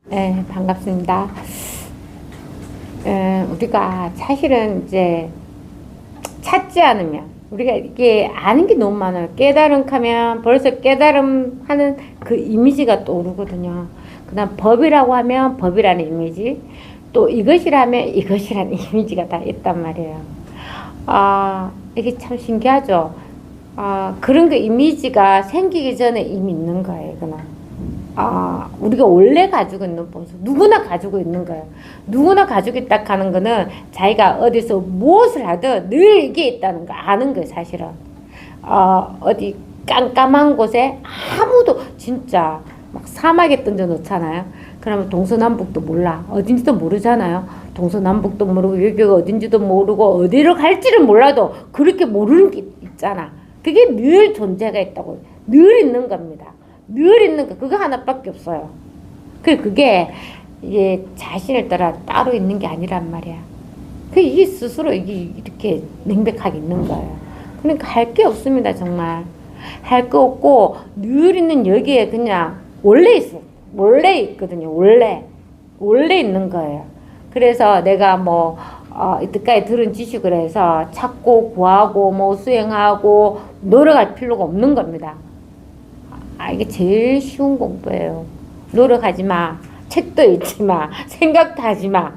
네, 반갑습니다. 우리가 사실은 이제 찾지 않으면, 우리가 이게 아는 게 너무 많아요. 깨달음 하면 벌써 깨달음 하는 그 이미지가 떠오르거든요. 그 다음 법이라고 하면 법이라는 이미지, 또 이것이라면 이것이라는 이미지가 다 있단 말이에요. 이게 참 신기하죠. 그런 그 이미지가 생기기 전에 이미 있는 거예요, 이거는. 우리가 원래 가지고 있는 모습, 누구나 가지고 있는 거예요. 누구나 가지고 있다 하는 거는 자기가 어디서 무엇을 하든 늘 이게 있다는 거 아는 거예요, 사실은. 어디 깜깜한 곳에 아무도 진짜 막 사막에 던져 놓잖아요. 그러면 동서남북도 몰라. 어딘지도 모르잖아요. 동서남북도 모르고 여기가 어딘지도 모르고 어디로 갈지를 몰라도 그렇게 모르는 게 있잖아. 그게 늘 존재가 있다고. 늘 있는 겁니다. 늘 있는 거, 그거 하나밖에 없어요. 그게 이게 자신을 따라 따로 있는 게 아니란 말이야. 이게 스스로 이게 이렇게 명백하게 있는 거예요. 그러니까 할 게 없습니다, 정말. 할 거 없고, 늘 있는 여기에 그냥 원래 있어. 원래 있거든요, 원래. 원래 있는 거예요. 그래서 내가 이때까지 들은 지식을 해서 찾고, 구하고, 수행하고, 노력할 필요가 없는 겁니다. 이게 제일 쉬운 공부예요. 노력하지 마. 책도 읽지 마. 생각도 하지 마.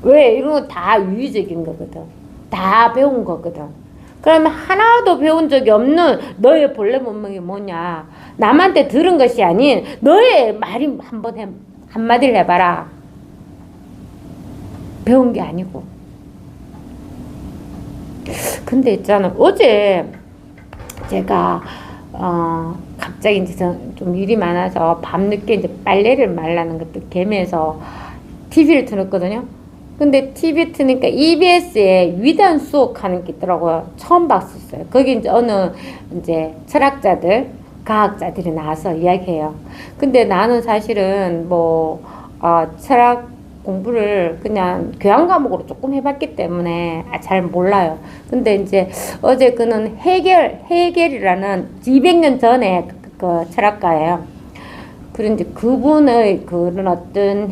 왜? 이런 거 다 유의적인 거거든. 다 배운 거거든. 그러면 하나도 배운 적이 없는 너의 본래 본명이 뭐냐? 남한테 들은 것이 아닌 너의 말이 한마디를 해봐라. 배운 게 아니고. 근데 있잖아. 어제 제가 갑자기 이제 좀 일이 많아서 밤늦게 이제 빨래를 말라는 것도 겸해서 TV를 틀었거든요. 근데 TV 트니까 EBS에 위대한 수옥하는 게 있더라고요. 처음 봤었어요. 거기 이제 어느 이제 철학자들, 과학자들이 나와서 이야기해요. 근데 나는 사실은 철학 공부를 그냥 교양 과목으로 조금 해봤기 때문에 잘 몰라요. 근데 이제 어제 그는 헤겔이라는 200년 전에 그 철학가예요. 그런데 그분의 그런 어떤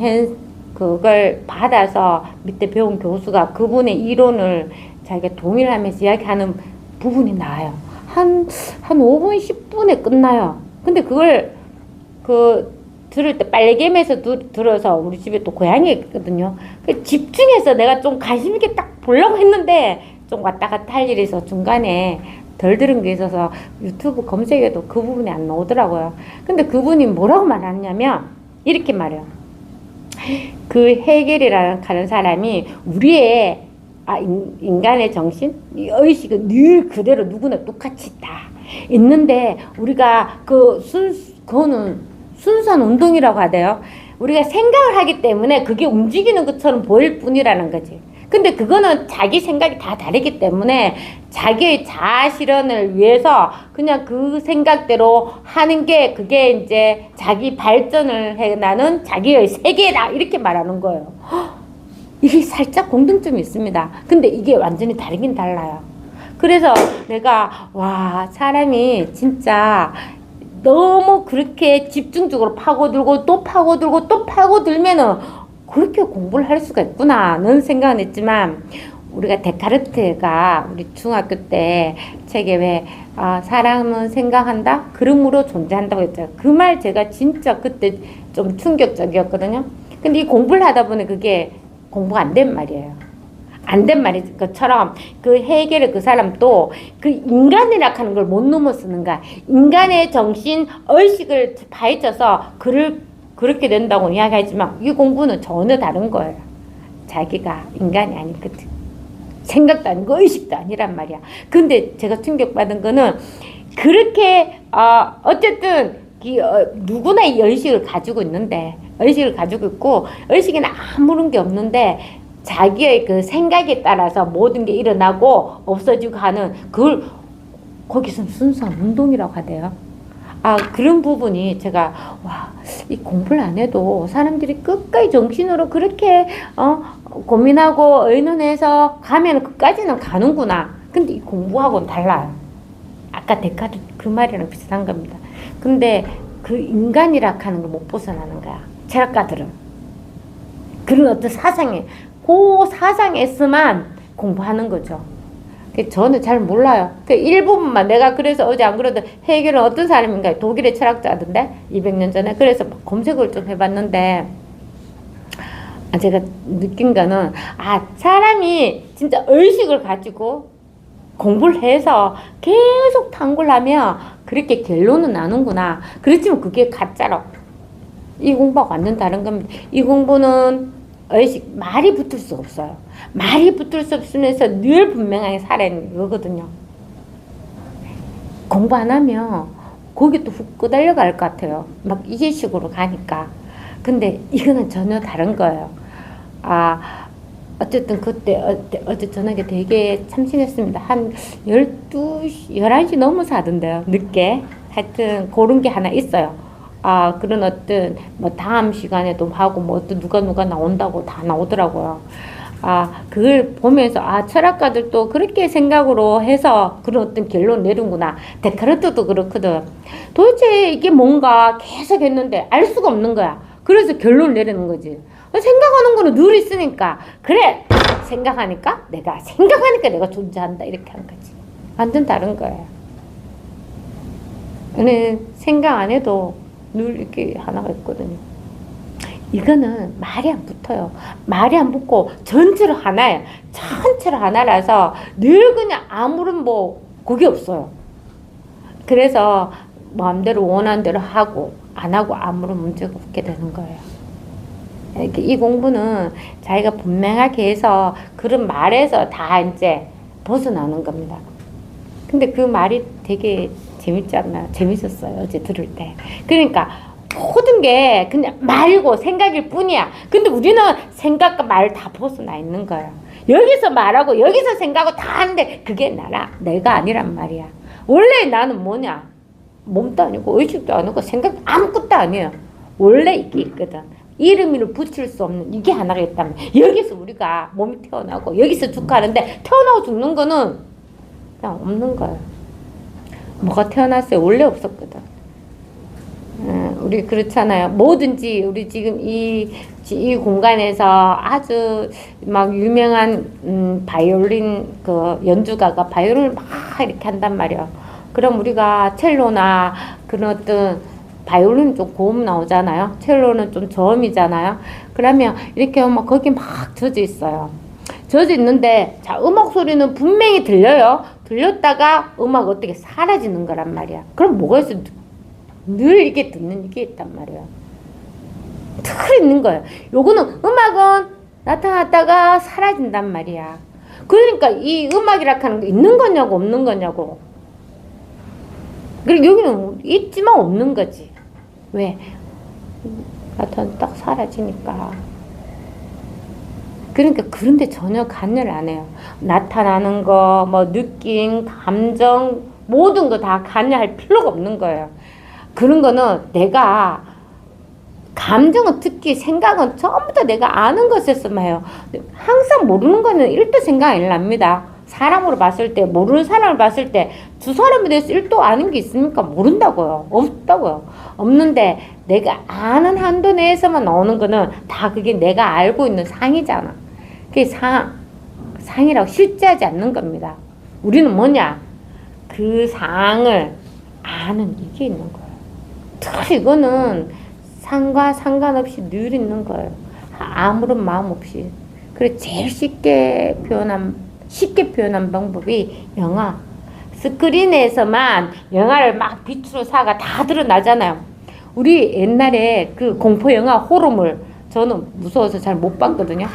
그걸 받아서 밑에 배운 교수가 그분의 이론을 자기가 동일하면서 이야기하는 부분이 나와요. 한 5분, 10분에 끝나요. 근데 그걸 들을 때 빨래개면서 들어서 우리 집에 또 고양이가 있거든요. 집중해서 내가 좀 관심 있게 딱 보려고 했는데 좀 왔다 갔다 할 일이 있어서 중간에 덜 들은 게 있어서 유튜브 검색해도 그 부분이 안 나오더라고요. 근데 그분이 뭐라고 말하냐면 이렇게 말해요. 그 헤겔이라는 하는 사람이 우리의 인간의 정신, 의식은 늘 그대로 누구나 똑같이 있다. 있는데 우리가 그거는 순수한 운동이라고 하대요. 우리가 생각을 하기 때문에 그게 움직이는 것처럼 보일 뿐이라는 거지. 근데 그거는 자기 생각이 다 다르기 때문에 자기의 자아 실현을 위해서 그냥 그 생각대로 하는 게 그게 이제 자기 발전을 해 나는 자기의 세계다. 이렇게 말하는 거예요. 이게 살짝 공통점이 있습니다. 근데 이게 완전히 다르긴 달라요. 그래서 내가 사람이 진짜 너무 그렇게 집중적으로 파고들고 또 파고들고 또 파고들면은 그렇게 공부를 할 수가 있구나는 생각은 했지만 우리가 데카르트가 우리 중학교 때 책에 왜 사람은 생각한다? 그름으로 존재한다고 했잖아요. 그 말 제가 진짜 그때 좀 충격적이었거든요. 근데 이 공부를 하다 보니 그게 공부가 안 된 말이에요. 안 된 말인 것처럼 그 헤겔의 그 사람도 그 인간이라 하는 걸 못 넘어 쓰는가. 인간의 정신, 의식을 파헤쳐서 그렇게 된다고 이야기하지만 이 공부는 전혀 다른 거예요. 자기가 인간이 아니거든. 생각도 아니고 의식도 아니란 말이야. 근데 제가 충격받은 거는 그렇게 어쨌든 누구나 이 의식을 가지고 있는데 의식을 가지고 있고 의식에는 아무런 게 없는데 자기의 그 생각에 따라서 모든 게 일어나고 없어지고 하는 그걸 거기서는 순수한 운동이라고 하대요. 그런 부분이 제가 이 공부를 안 해도 사람들이 끝까지 정신으로 그렇게 고민하고 의논해서 가면 끝까지는 가는구나. 근데 이 공부하고는 달라요. 아까 데카르트 그 말이랑 비슷한 겁니다. 근데 그 인간이라 하는 걸 못 벗어나는 거야. 철학가들은. 그런 어떤 사상에, 그 사상에서만 공부하는 거죠. 저는 잘 몰라요. 그 일부분만 내가 그래서 어제 안 그래도 헤겔은 어떤 사람인가 독일의 철학자던데 200년 전에 그래서 검색을 좀 해봤는데 제가 느낀 거는 사람이 진짜 의식을 가지고 공부를 해서 계속 탐구를 하면 그렇게 결론은 나는구나. 그렇지만 그게 가짜로 이 공부가 완전 다른 겁니다. 이 공부는 의식 말이 붙을 수 없어요. 말이 붙을 수 없으면서 늘 분명하게 살아야 하는 거거든요. 공부 안 하면 거기 또 훅 끄달려갈 것 같아요. 막 이게 식으로 가니까. 근데 이거는 전혀 다른 거예요. 어쨌든 그때 어제 저녁에 되게 참신했습니다. 한 12시, 11시 넘어서 하던데요. 늦게. 하여튼 그런 게 하나 있어요. 그런 어떤 뭐 다음 시간에도 하고 뭐 어떤 누가 나온다고 다 나오더라고요. 그걸 보면서 철학가들도 그렇게 생각으로 해서 그런 어떤 결론 내는구나. 데카르트도 그렇거든. 도대체 이게 뭔가 계속 했는데 알 수가 없는 거야. 그래서 결론 내리는 거지. 생각하는 거는 늘 있으니까. 그래! 생각하니까 내가 존재한다. 이렇게 한 거지. 완전 다른 거예요. 근데 생각 안 해도 늘 이렇게 하나가 있거든요. 이거는 말이 안 붙어요. 말이 안 붙고 전체로 하나예요. 전체로 하나라서 늘 그냥 아무런 그게 없어요. 그래서 마음대로 원하는 대로 하고 안 하고 아무런 문제가 없게 되는 거예요. 이 공부는 자기가 분명하게 해서 그런 말에서 다 이제 벗어나는 겁니다. 근데 그 말이 되게 재밌지 않나요? 재밌었어요. 어제 들을 때. 그러니까 모든 게 그냥 말이고 생각일 뿐이야. 근데 우리는 생각과 말 다 벗어나 있는 거예요. 여기서 말하고 여기서 생각하고 다 하는데 그게 내가 아니란 말이야. 원래 나는 뭐냐? 몸도 아니고 의식도 아니고 생각도 아무것도 아니에요. 원래 이게 있거든. 이름을 붙일 수 없는 이게 하나가 있다면 여기서 우리가 몸이 태어나고 여기서 죽하는데 태어나고 죽는 거는 그냥 없는 거예요. 뭐가 태어났어요? 원래 없었거든. 우리 그렇잖아요. 뭐든지 우리 지금 이 공간에서 아주 막 유명한 바이올린 그 연주가가 바이올린을 막 이렇게 한단 말이야. 그럼 우리가 첼로나 그런 어떤 바이올린은 좀 고음 나오잖아요. 첼로는 좀 저음이잖아요. 그러면 이렇게 막 거기 막 젖어 있어요. 젖어 있는데 자 음악 소리는 분명히 들려요. 들렸다가 음악 어떻게 사라지는 거란 말이야. 그럼 뭐가 있어? 늘 이게 듣는 이게 있단 말이에요. 늘 있는 거예요. 요거는 음악은 나타났다가 사라진단 말이야. 그러니까 이 음악이라 하는 게 있는 거냐고 없는 거냐고. 그리고 여기는 있지만 없는 거지. 왜? 나타났다 딱 사라지니까. 그러니까 그런데 전혀 관여를 안 해요. 나타나는 거, 느낌, 감정 모든 거 다 관여할 필요가 없는 거예요. 그런 거는 내가 감정은 특히 생각은 전부 다 내가 아는 것에서만 해요. 항상 모르는 거는 1도 생각 안 납니다. 사람으로 봤을 때 모르는 사람을 봤을 때 두 사람에 대해서 1도 아는 게 있습니까? 모른다고요. 없다고요. 없는데 내가 아는 한도 내에서만 나오는 거는 다 그게 내가 알고 있는 상이잖아. 그게 상이라고 실제하지 않는 겁니다. 우리는 뭐냐? 그 상을 아는 이게 있는 거예요. 특히 이거는 상과 상관없이 늘 있는 거예요. 아무런 마음 없이. 그래서 제일 쉽게 표현한 방법이 영화. 스크린에서만 영화를 막 빛으로 사가 다 드러나잖아요. 우리 옛날에 그 공포 영화 호러물 저는 무서워서 잘 못 봤거든요.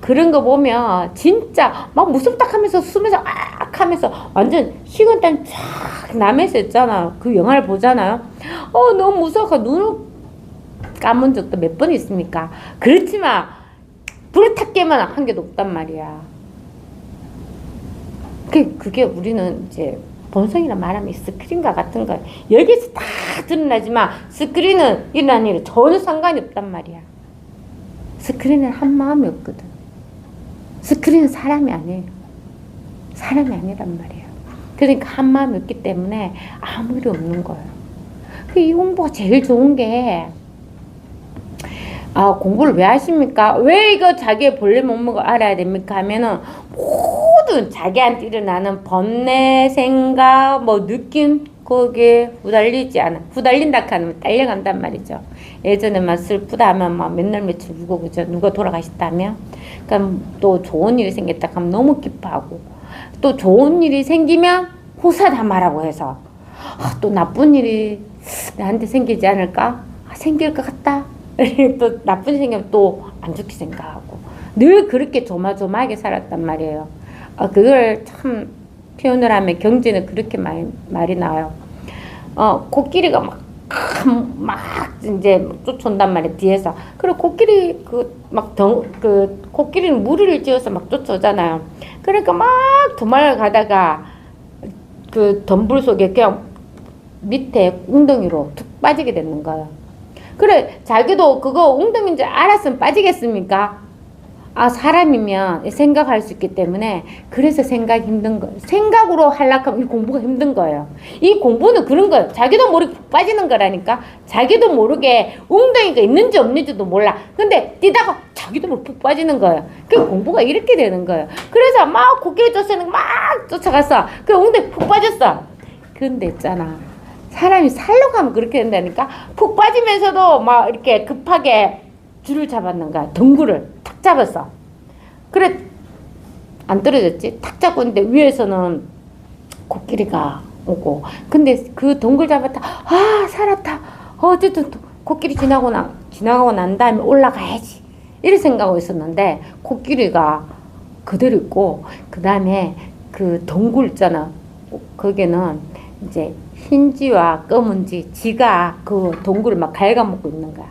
그런 거 보면 진짜 막 무섭다 하면서 숨에서 악 하면서 완전 식은땀 쫙 나면서 있잖아요. 그 영화를 보잖아요. 너무 무서워서 눈을 감은 적도 몇 번 있습니까? 그렇지만 불을 탁 깨면 한 개도 없단 말이야. 그게 우리는 이제 본성이란 말하면 스크린과 같은 거예요. 여기서 다 드러나지만 스크린은 이런 일에 전혀 상관이 없단 말이야. 스크린은 한 마음이 없거든. 스크린은 사람이 아니에요. 사람이 아니란 말이에요. 그러니까 한 마음이 없기 때문에 아무 일이 없는 거예요. 이 공부가 제일 좋은 게 아, 공부를 왜 하십니까? 왜 이거 자기의 본래 몸무게를 알아야 됩니까? 하면은 모든 자기한테 일어나는 번뇌, 생각, 뭐 느낌 거기에 후달리지 않아. 후달린다 하면 딸려간단 말이죠. 예전에 막 슬프다 하면 막 맨날 며칠 울고 그죠. 누가 돌아가셨다면. 그럼 또 좋은 일이 생겼다 하면 너무 기뻐하고 또 좋은 일이 생기면 호사다마라고 해서 또 나쁜 일이 나한테 생기지 않을까? 생길 것 같다. 또 나쁜 일 생기면 또 안 좋게 생각하고 늘 그렇게 조마조마하게 살았단 말이에요. 그걸 참 표현을 하면 경제는 그렇게 말이 나와요. 코끼리가 막 이제 쫓아온단 말이에요, 뒤에서. 그리고 코끼리 코끼리는 무리를 지어서 막 쫓아오잖아요. 그러니까 막 도망을 가다가 그 덤불 속에 그냥 밑에 웅덩이로 툭 빠지게 되는 거예요. 그래, 자기도 그거 웅덩이인 줄 알았으면 빠지겠습니까? 사람이면 생각할 수 있기 때문에 그래서 생각이 힘든 거예요. 생각으로 하려면 이 공부가 힘든 거예요. 이 공부는 그런 거예요. 자기도 모르게 빠지는 거라니까. 자기도 모르게 웅덩이가 있는지 없는지도 몰라. 근데 뛰다가 자기도 모르게 푹 빠지는 거예요. 그 공부가 이렇게 되는 거예요. 그래서 막 코끼리 쫓아는 막 쫓아갔어. 그 웅덩이 푹 빠졌어. 근데 있잖아. 사람이 살려고 하면 그렇게 된다니까. 푹 빠지면서도 막 이렇게 급하게 줄을 잡았는 거야. 덩굴을 탁 잡았어. 그래 안 떨어졌지. 탁 잡고 있는데 위에서는 코끼리가 오고. 근데 그 덩굴 잡았다. 살았다. 어쨌든 코끼리 지나고 난 다음에 올라가야지. 이런 생각하고 있었는데 코끼리가 그대로 있고 그 다음에 그 덩굴 있잖아. 거기는 이제 흰지와 검은지 지가 그 동굴을 막 갉아먹고 있는 거야.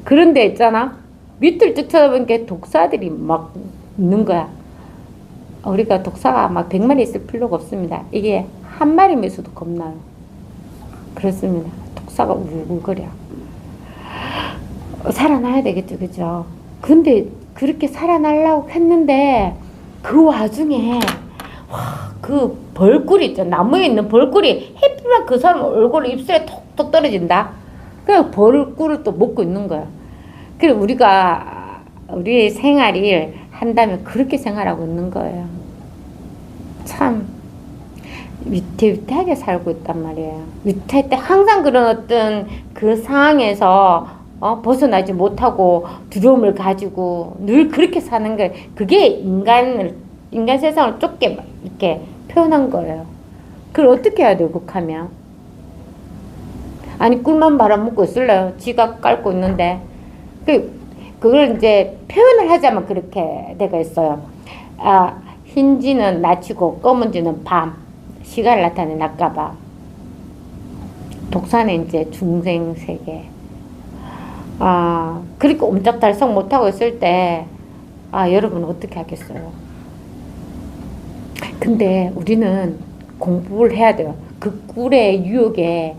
그런데 있잖아. 밑을 쭉 쳐다보니까 독사들이 막 있는 거야. 우리가 독사가 막 100마리 있을 필요가 없습니다. 이게 한 마리면 있어도 겁나요. 그렇습니다. 독사가 울글거려. 살아나야 되겠죠. 그죠? 근데 그렇게 살아나려고 했는데 그 와중에 그 벌꿀이 있죠. 나무에 있는 벌꿀이 햇빛만 그 사람 얼굴 입술에 톡톡 떨어진다. 그래서 벌꿀을 또 먹고 있는 거야. 그래 우리가 우리 생활을 한다면 그렇게 생활하고 있는 거예요. 참 위태위태하게 살고 있단 말이에요. 위태위태 항상 그런 어떤 그 상황에서 벗어나지 못하고 두려움을 가지고 늘 그렇게 사는 거. 그게 인간 세상을 좁게 이렇게 표현한 거예요. 그걸 어떻게 해야 돼요, 극하면? 아니, 꿀만 바라먹고 있을래요? 지가 깔고 있는데. 그걸 이제 표현을 하자면 그렇게 되가 있어요. 흰지는 낮이고 검은지는 밤. 시간을 나타내 낮까봐. 독사는 이제 중생세계. 그렇게 옴짝달싹 못하고 있을 때, 여러분 어떻게 하겠어요? 근데 우리는 공부를 해야 돼요. 그 꿀의 유혹에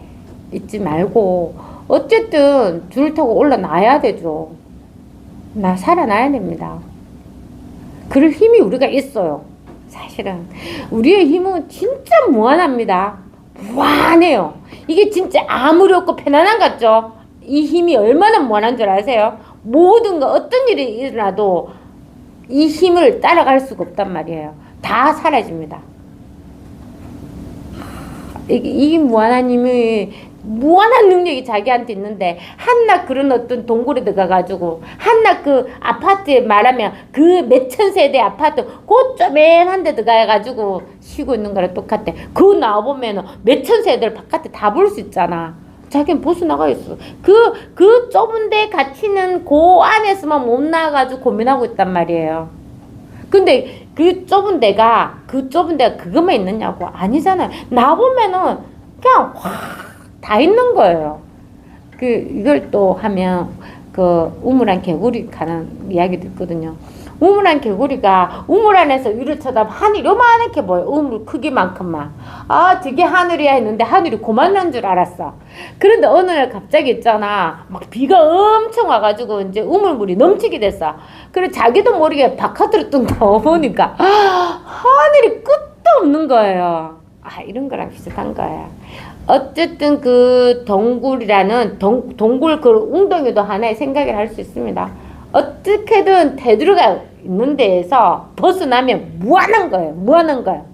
있지 말고 어쨌든 줄을 타고 올라놔야 되죠. 살아나야 됩니다. 그럴 힘이 우리가 있어요. 사실은 우리의 힘은 진짜 무한합니다. 무한해요. 이게 진짜 아무리 없고 편안한 것 같죠? 이 힘이 얼마나 무한한 줄 아세요? 모든 거 어떤 일이 일어나도 이 힘을 따라갈 수가 없단 말이에요. 다 사라집니다. 이 무한한 힘이 무한한 능력이 자기한테 있는데 한낱 그런 어떤 동굴에 들어가가지고 한낱 그 아파트에 말하면 그 몇천 세대 아파트 그 쪼맨한 데 들어가가지고 쉬고 있는 거랑 똑같아. 그거 나와보면 몇천 세대를 바깥에 다 볼 수 있잖아. 자기는 벗어나가 있어. 그 좁은 데 갇히는 그 안에서만 못 나와가지고 고민하고 있단 말이에요. 근데 그 좁은 데가 그것만 있느냐고. 아니잖아요. 나보면은 그냥 다 있는 거예요. 이걸 또 하면 우물안 개구리 가는 이야기도 있거든요. 우물안 개구리가 우물 안에서 위를 쳐다보면 하늘이 요만하게 보여. 우물 크기만큼만. 저게 하늘이야 했는데 하늘이 고만난 줄 알았어. 그런데 어느 날 갑자기 있잖아. 막 비가 엄청 와가지고 이제 우물물이 넘치게 됐어. 그래 자기도 모르게 바깥으로 뚝 나와보니까 하늘이 끝도 없는 거예요. 이런 거랑 비슷한 거야. 어쨌든 그 동굴이라는 동굴 그 웅덩이도 하나의 생각을 할 수 있습니다. 어떻게든 테두리가 있는 데에서 벗어나면 무한한 거예요. 무한한 거예요.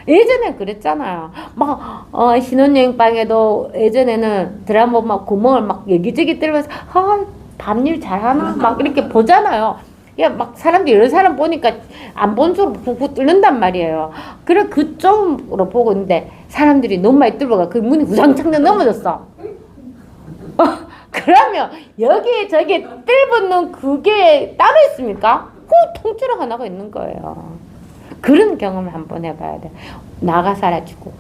예전에 그랬잖아요. 막, 신혼여행방에도 예전에는 드라마 막 구멍을 막 여기저기 뚫으면서, 밤일 잘하나? 막 이렇게 보잖아요. 야, 막 사람들 여러 사람 보니까 안 본 쪽으로 푹푹 뚫는단 말이에요. 그래, 그쪽으로 보고 있는데 사람들이 너무 많이 뚫어가 그 문이 우장창 넘어졌어. 그러면 여기에 저기 뚫붙는 그게 따로 있습니까? 그 통째로 하나가 있는 거예요. 그런 경험을 한번 해봐야 돼. 나가 사라지고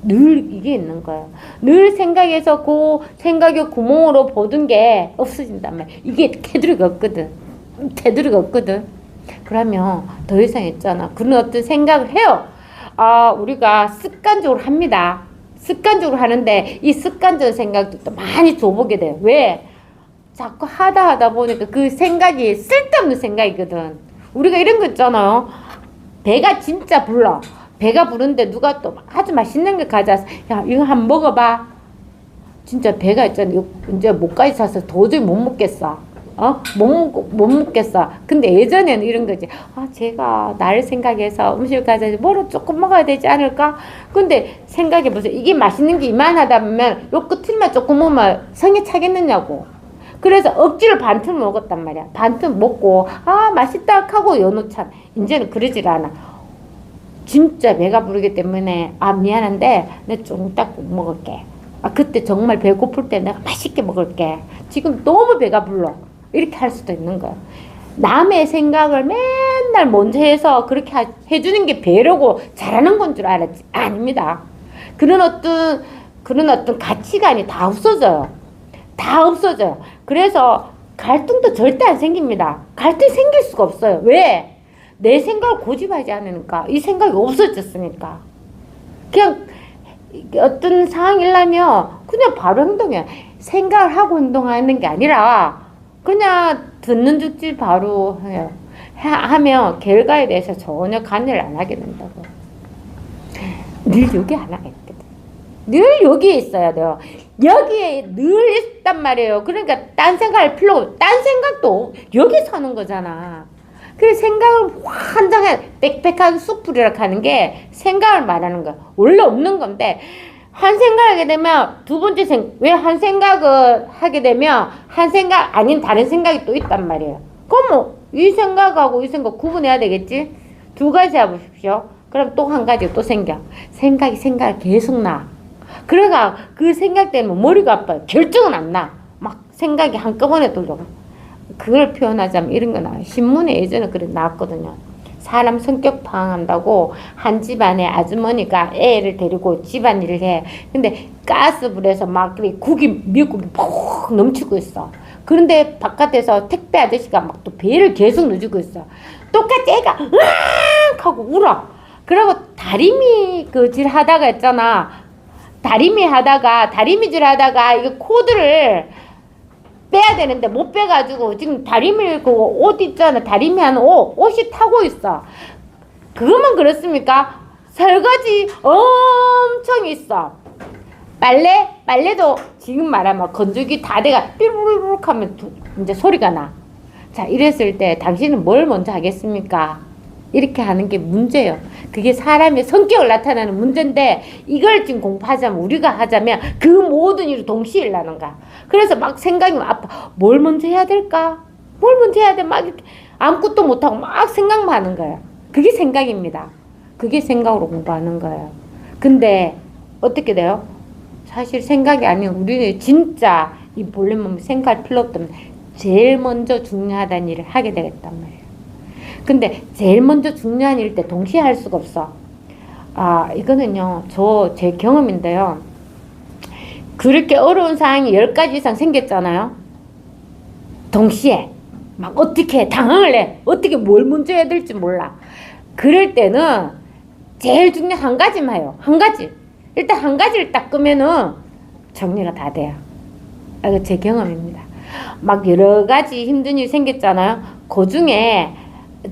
늘 이게 있는 거예요. 늘 생각해서 그 생각의 구멍으로 보던 게 없어진단 말이야. 이게 테두리가 없거든. 테두리가 없거든. 그러면 더 이상 있잖아. 그런 어떤 생각을 해요. 우리가 습관적으로 합니다. 습관적으로 하는데 이 습관적인 생각도 또 많이 줘보게 돼요. 왜? 자꾸 하다 보니까 그 생각이 쓸데없는 생각이거든. 우리가 이런 거 있잖아요. 배가 진짜 불러. 배가 부른데 누가 또 아주 맛있는 거 가져와서 야 이거 한번 먹어봐. 진짜 배가 있잖아. 이제 목까지 차서 도저히 못 먹겠어. 못 먹겠어. 근데 예전에는 이런 거지. 제가 나를 생각해서 음식을 가져서 뭐로 조금 먹어야 되지 않을까? 근데 생각해보세요. 이게 맛있는 게 이만하다 보면 요 끝을만 조금 먹으면 성에 차겠느냐고. 그래서 억지로 반틈 먹었단 말이야. 반틈 먹고 맛있다 하고 여놓잖아. 이제는 그러질 않아. 진짜 배가 부르기 때문에 미안한데 내가 좀 이따 꼭 먹을게. 그때 정말 배고플 때 내가 맛있게 먹을게. 지금 너무 배가 불러. 이렇게 할 수도 있는 거야. 남의 생각을 맨날 먼저 해서 그렇게 해주는 게 배려고 잘하는 건 줄 알았지. 아닙니다. 그런 어떤 가치관이 다 없어져요. 다 없어져요. 그래서 갈등도 절대 안 생깁니다. 갈등이 생길 수가 없어요. 왜? 내 생각을 고집하지 않으니까. 이 생각이 없어졌으니까. 그냥 어떤 상황이 일라면 그냥 바로 행동해. 생각을 하고 행동하는 게 아니라 그냥 듣는 죽지 바로 해요. 하면 결과에 대해서 전혀 관여를 안 하게 된다고. 늘 여기 하나가 있거든. 늘 여기에 있어야 돼요. 여기에 늘 있단 말이에요. 그러니까 딴 생각할 필요 없고, 딴 생각도 여기 사는 거잖아. 그래서 생각을 환장해 빽빽하게 쑥부리락 하는 게 생각을 말하는 거야. 원래 없는 건데 한 생각을 하게 되면 두 번째 왜 한 생각을 하게 되면 한 생각 아닌 다른 생각이 또 있단 말이에요. 그럼 뭐 이 생각하고 이 생각 구분해야 되겠지? 두 가지 해보십시오. 그럼 또 한 가지 또 생각이 계속 나. 그러니까 그 생각 때문에 머리가 아파요. 결정은 안 나. 막 생각이 한꺼번에 돌려가. 그걸 표현하자면 이런 거 나와요. 신문에 예전에 그래 나왔거든요. 사람 성격 파악한다고 한 집안에 아주머니가 애를 데리고 집안일을 해. 근데 가스불에서 막 미역국이 푹 넘치고 있어. 그런데 바깥에서 택배 아저씨가 막 또 배를 계속 넣어주고 있어. 똑같이 애가 으악 하고 울어. 그리고 다리미 질 하다가 있잖아. 다리미질 하다가 이거 코드를 빼야 되는데 못 빼가지고 지금 다리미 그 옷 있잖아. 다리미 하는 옷이 타고 있어. 그것만 그렇습니까? 설거지 엄청 있어. 빨래도 지금 말하면 건조기 다 돼가 삐루루룩 하면 이제 소리가 나. 자, 이랬을 때 당신은 뭘 먼저 하겠습니까? 이렇게 하는 게 문제예요. 그게 사람의 성격을 나타내는 문제인데 이걸 지금 공부하자면 우리가 하자면 그 모든 일을 동시에 일어나는 거야. 그래서 막 생각이 아파. 뭘 먼저 해야 될까? 뭘 먼저 해야 돼? 막 이렇게 아무것도 못하고 막 생각만 하는 거예요. 그게 생각입니다. 그게 생각으로 공부하는 거예요. 근데 어떻게 돼요? 사실 생각이 아니고 우리는 진짜 이 본래 몸이 생각할 필요 없다면 제일 먼저 중요하다는 일을 하게 되겠단 말이에요. 근데 제일 먼저 중요한 일일 때 동시에 할 수가 없어. 이거는요, 제 경험인데요. 그렇게 어려운 상황이 10가지 이상 생겼잖아요. 동시에. 막 어떻게 당황을 해. 어떻게 뭘 먼저 해야 될지 몰라. 그럴 때는 제일 중요한 한 가지만 해요. 한 가지. 일단 한 가지를 딱 끄면은 정리가 다 돼요. 이거 제 경험입니다. 막 여러 가지 힘든 일이 생겼잖아요. 그 중에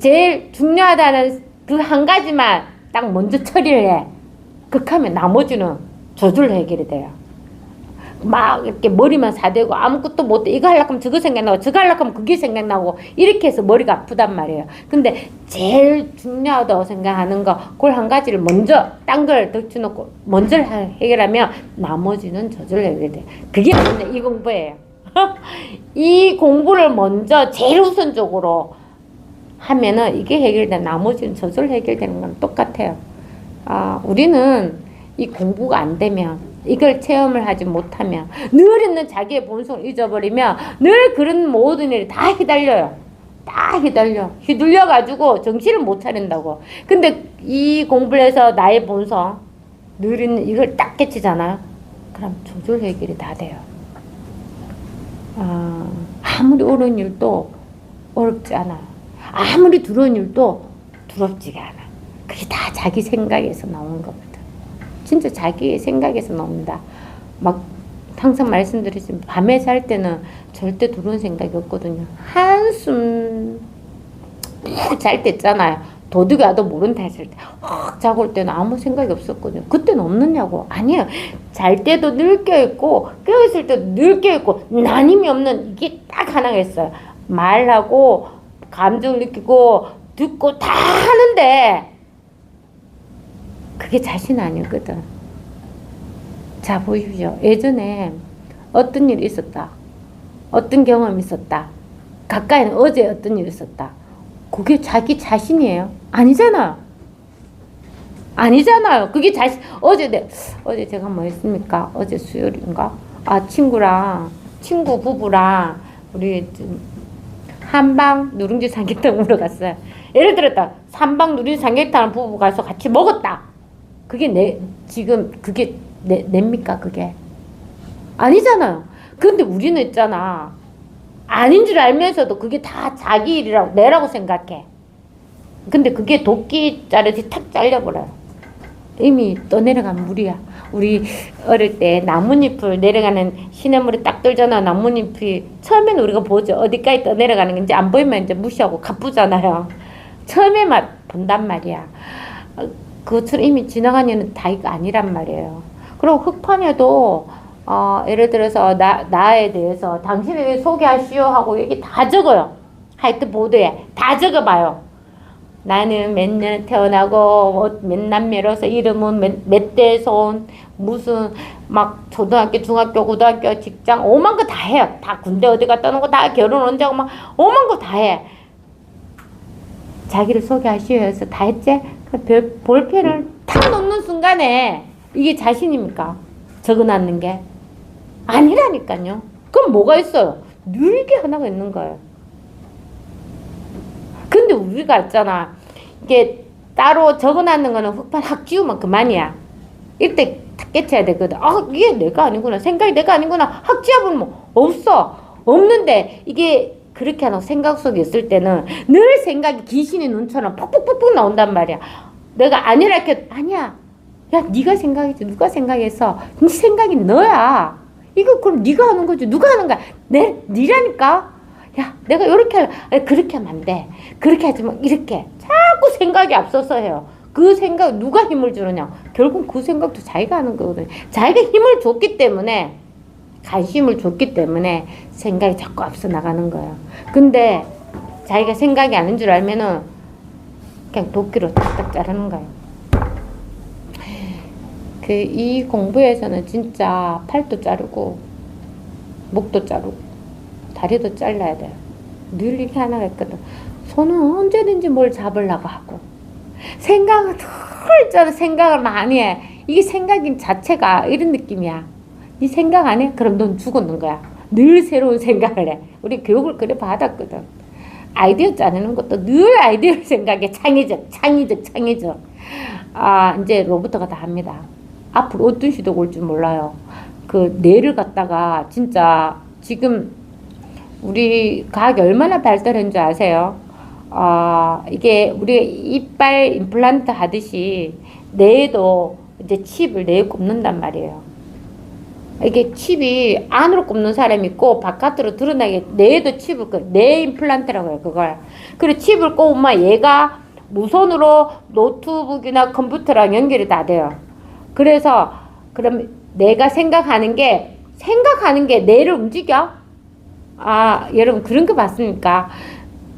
제일 중요하다는 그 한 가지만 딱 먼저 처리를 해. 그렇게 하면 나머지는 저절로 해결이 돼요. 막 이렇게 머리만 사대고 아무것도 못해. 이거 하려고 하면 저거 생각나고 저거 하려고 하면 그게 생각나고 이렇게 해서 머리가 아프단 말이에요. 근데 제일 중요하다고 생각하는 거 그걸 한 가지를 먼저 딴 걸 덮쳐놓고 먼저 해결하면 나머지는 저절로 해결이 돼요. 그게 뭐냐 이 공부예요. 이 공부를 먼저 제일 우선적으로 하면은 이게 해결돼. 나머지는 저절로 해결되는 건 똑같아요. 우리는 이 공부가 안 되면 이걸 체험을 하지 못하면 늘 있는 자기의 본성을 잊어버리면 늘 그런 모든 일이 다 휘달려요. 다 휘둘려가지고 정신을 못 차린다고. 근데 이 공부를 해서 나의 본성 늘 있는 이걸 딱 깨치잖아요. 그럼 조절 해결이 다 돼요. 아무리 어려운 일도 어렵지 않아요. 아무리 두려운 일도 두렵지가 않아. 그게 다 자기 생각에서 나오는 거거든. 진짜 자기의 생각에서 나옵니다. 막 항상 말씀드리지만 밤에 잘 때는 절대 두려운 생각이 없거든요. 한숨 푹 잘 때 있잖아요. 도둑이 와도 모른 다 잘 때 확 자고 올 때는 아무 생각이 없었거든요. 그때는 없느냐고. 아니에요. 잘 때도 늘 깨어있고 깨어있을 때도 늘 깨어있고 나님이 없는 이게 딱 하나가 있어요. 말하고 감정 느끼고 듣고 다 하는데 그게 자신 아니거든. 자 보십시오. 예전에 어떤 일이 있었다. 어떤 경험이 있었다. 가까이는 어제 어떤 일이 있었다. 그게 자기 자신이에요? 아니잖아요. 그게 자신. 어제 제가 뭐 했습니까? 어제 수요일인가? 친구 부부랑 우리 한방 누룽지 삼계탕 먹으러 갔어요. 예를 들었다. 한방 누룽지 삼계탕을 부부 가서 같이 먹었다. 그게 지금 그게 냅니까 그게? 아니잖아요. 근데 우리는 있잖아. 아닌 줄 알면서도 그게 다 자기 일이라고 내라고 생각해. 근데 그게 도끼자르듯이 탁 잘려버려요. 이미 떠내려간 물이야. 우리 어릴 때 나뭇잎을 내려가는 시냇물이 딱 들잖아. 나뭇잎이 처음에는 우리가 보죠. 어디까지 떠내려가는 건지 안 보이면 이제 무시하고 가쁘잖아요. 처음에만 본단 말이야. 그것처럼 이미 지나간 일은 다 이거 아니란 말이에요. 그리고 흑판에도 예를 들어서 나에 대해서 당신에 대해 소개하시오 하고 여기 다 적어요. 화이트보드에 다 적어봐요. 나는 몇 년에 태어나고 몇 남매로서 이름은 몇 대에서 온 무슨 막 초등학교 중학교 고등학교 직장 오만 거 다 해요. 다 군대 어디 갔다 오는 거 다 결혼 언제 하고 막 오만 거 다 해. 자기를 소개하시오 해서 다 했지? 볼펜을 탁 놓는 순간에 이게 자신입니까? 적어놨는 게? 아니라니까요. 그럼 뭐가 있어요? 늘게 하나가 있는 거예요. 근데 우리가 있잖아. 이게 따로 적어놨는 거는 흑판 확 지우면 그만이야. 이때 탁 깨쳐야 되거든. 이게 내가 아니구나. 생각이 내가 아니구나. 확 지워보면 뭐 없어. 없는데 이게 그렇게 하는 생각 속에 있을 때는 늘 생각이 귀신의 눈처럼 푹푹푹푹 나온단 말이야. 내가 아니라 이렇게 아니야. 야 네가 생각했지. 누가 생각했어. 네 생각이 너야. 이거 그럼 네가 하는 거지. 누가 하는 거야. 네라니까. 야 내가 이렇게 그렇게 하면 안 돼. 그렇게 하지 마. 이렇게 자꾸 생각이 앞서서 해요. 그 생각 누가 힘을 주느냐. 결국 그 생각도 자기가 하는 거거든요. 자기가 힘을 줬기 때문에 관심을 줬기 때문에 생각이 자꾸 앞서 나가는 거예요. 근데 자기가 생각이 아닌 줄 알면은 그냥 도끼로 딱딱 자르는 거예요. 이 공부에서는 진짜 팔도 자르고 목도 자르고 다리도 잘라야 돼요. 늘 이게 하나가 있거든. 손은 언제든지 뭘 잡으려고 하고 생각은 늘 있잖아. 생각을 많이 해. 이게 생각인 자체가 이런 느낌이야. 네 생각 안 해? 그럼 넌 죽었는 거야. 늘 새로운 생각을 해. 우리 교육을 그래 받았거든. 아이디어 짜내는 것도 늘 아이디어를 생각해. 창의적. 이제 로봇가 다 합니다. 앞으로 어떤 시도가 올 줄 몰라요. 그 뇌를 갖다가 진짜 지금 우리 과학이 얼마나 발달한 줄 아세요? 이게 우리 이빨 임플란트 하듯이 뇌에도 이제 칩을 뇌에 꼽는단 말이에요. 이게 칩이 안으로 꼽는 사람이 있고 바깥으로 드러나게 뇌에도 칩을 뇌 임플란트라고 해요. 그걸. 그리고 칩을 꼽으면 얘가 무선으로 노트북이나 컴퓨터랑 연결이 다 돼요. 그래서 그럼 내가 생각하는 게 뇌를 움직여? 아, 여러분 그런 거 봤습니까?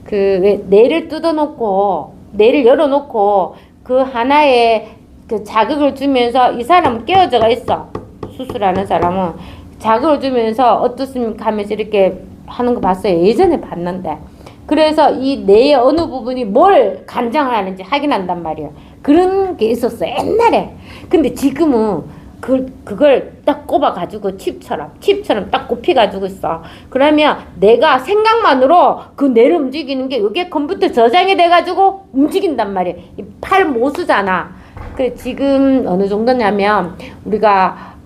그 왜 뇌를 뜯어놓고 뇌를 열어놓고 그 하나에 그 자극을 주면서 이 사람은 깨어져가 있어. 수술하는 사람은 자극을 주면서 어떻습니까 하면서 이렇게 하는 거 봤어요. 예전에 봤는데. 그래서 이 뇌의 어느 부분이 뭘 감정을 하는지 확인한단 말이에요. 그런 게 있었어요. 옛날에. 근데 지금은 그걸 딱 꼽아가지고 칩처럼 딱 꼽혀가지고 있어. 그러면 내가 생각만으로 그 뇌를 움직이는 게 이게 컴퓨터 저장이 돼가지고 움직인단 말이에요. 이 팔 못 쓰잖아. 그래, 지금 어느 정도냐면 우리가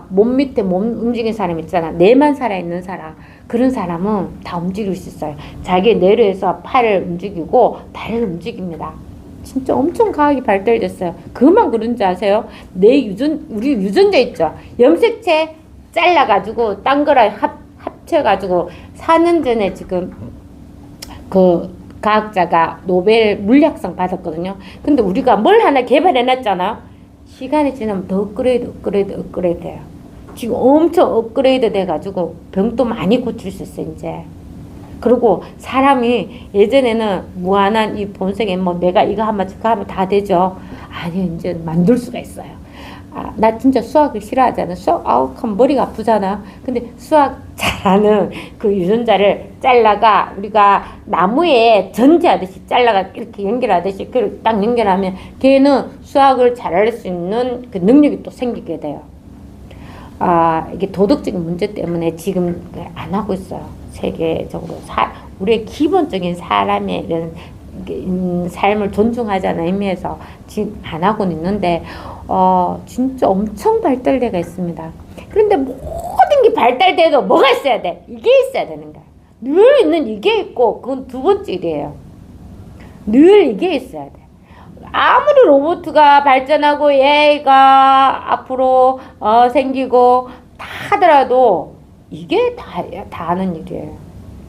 몸 밑에 몸 움직이는 사람 있잖아. 뇌만 살아있는 사람. 그런 사람은 다 움직일 수 있어요. 자기 뇌로 해서 팔을 움직이고 다리를 움직입니다. 진짜 엄청 과학이 발달됐어요. 그만 그런지 아세요? 우리 유전자 있죠? 염색체 잘라가지고 딴 거랑 합쳐가지고 4년 전에 지금 그 과학자가 노벨 물리학상 받았거든요. 근데 우리가 뭘 하나 개발해놨잖아요. 시간이 지나면 더 업그레이드 돼요. 지금 엄청 업그레이드 돼가지고 병도 많이 고칠 수 있어요, 이제. 그리고 사람이 예전에는 무한한 이 본성에 뭐 내가 이거 하면 저거 하면 다 되죠. 아니, 이제 만들 수가 있어요. 나 진짜 수학을 싫어하잖아. 하면 머리가 아프잖아. 근데 수학 잘하는 그 유전자를 잘라가 우리가 나무에 전지하듯이 잘라가 이렇게 연결하듯이 그걸 딱 연결하면 걔는 수학을 잘할 수 있는 그 능력이 또 생기게 돼요. 이게 도덕적인 문제 때문에 지금 안 하고 있어요. 세계적으로. 우리의 기본적인 사람의 이런 삶을 존중하자는 의미에서 지금 안 하고는 있는데, 진짜 엄청 발달돼가 있습니다. 그런데 모든 게 발달돼도 뭐가 있어야 돼? 이게 있어야 되는 거야. 늘 있는 이게 있고, 그건 두 번째 일이에요. 늘 이게 있어야 돼. 아무리 로봇가 발전하고 얘가 앞으로 생기고 다 하더라도 이게 다 하는 일이에요.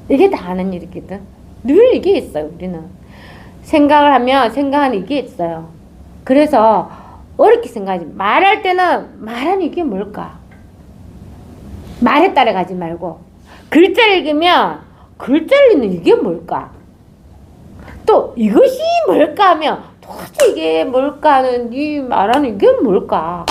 이게 다 하는 일이거든. 늘 이게 있어요, 우리는. 생각을 하면 생각하는 이게 있어요. 그래서 어렵게 생각하지. 말할 때는 말하는 이게 뭘까? 말에 따라가지 말고 글자 읽으면 글자 읽는 이게 뭘까? 또 이것이 뭘까 하면 도대체 이게 뭘까 하는 이 말하는 이게 뭘까?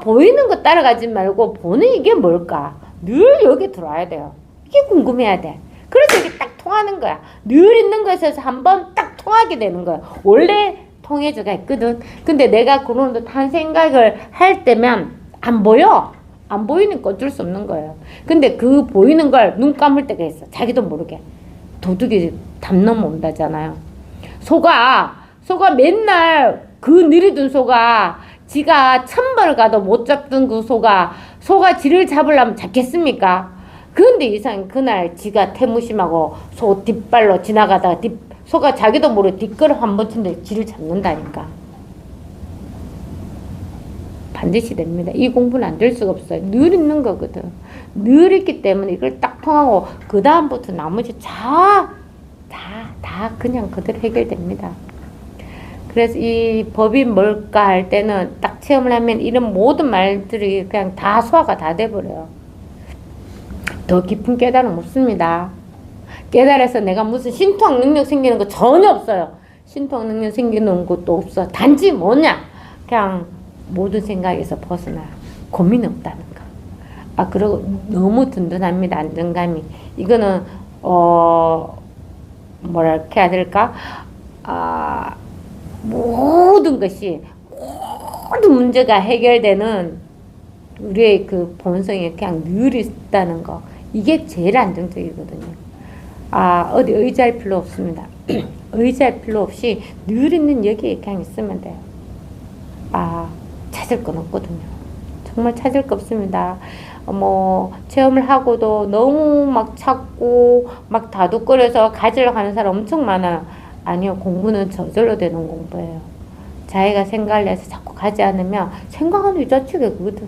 보이는 거 따라가지 말고 보는 이게 뭘까? 늘 여기 들어와야 돼요. 이게 궁금해야 돼. 그래서 이게 딱 통하는 거야. 늘 있는 것에서 한번 딱 통하게 되는 거야. 원래 통해져가 있거든. 근데 내가 그런 듯한 생각을 할 때면 안 보여. 안 보이니까 어쩔 수 없는 거예요. 근데 그 보이는 걸 눈 감을 때가 있어. 자기도 모르게. 도둑이 담 넘어온다잖아요. 소가 맨날 그 느리던 소가 지가 1000번을 가도 못 잡던 그 소가 지를 잡으려면 잡겠습니까? 그런데 이상 그날 지가 태무심하고 소 뒷발로 지나가다가 소가 자기도 모르게 뒷걸음 한 번 친데 지를 잡는다니까. 반드시 됩니다. 이 공부는 안 될 수가 없어요. 늘 있는 거거든. 늘 있기 때문에 이걸 딱 통하고 그 다음부터 나머지 다 그냥 그대로 해결됩니다. 그래서 이 법이 뭘까 할 때는 딱 체험을 하면 이런 모든 말들이 그냥 다 소화가 다 돼버려요. 더 깊은 깨달음 없습니다. 깨달아서 내가 무슨 신통학 능력 생기는 거 전혀 없어요. 신통학 능력 생기는 것도 없어. 단지 뭐냐? 그냥 모든 생각에서 벗어나. 고민이 없다는 거. 그리고 너무 든든합니다. 안정감이. 이거는 뭐랄까 해야 될까? 모든 것이 모든 문제가 해결되는 우리의 그 본성이 그냥 늘 있다는 거. 이게 제일 안정적이거든요. 어디 의지할 필요 없습니다. 의지할 필요 없이 늘 있는 여기에 그냥 있으면 돼요. 찾을 건 없거든요. 정말 찾을 거 없습니다. 체험을 하고도 너무 막 찾고 막 다독거려서 가지려고 하는 사람 엄청 많아요. 아니요, 공부는 저절로 되는 공부예요. 자기가 생각을 해서 자꾸 가지 않으면 생각하는 이 자체가 그거든.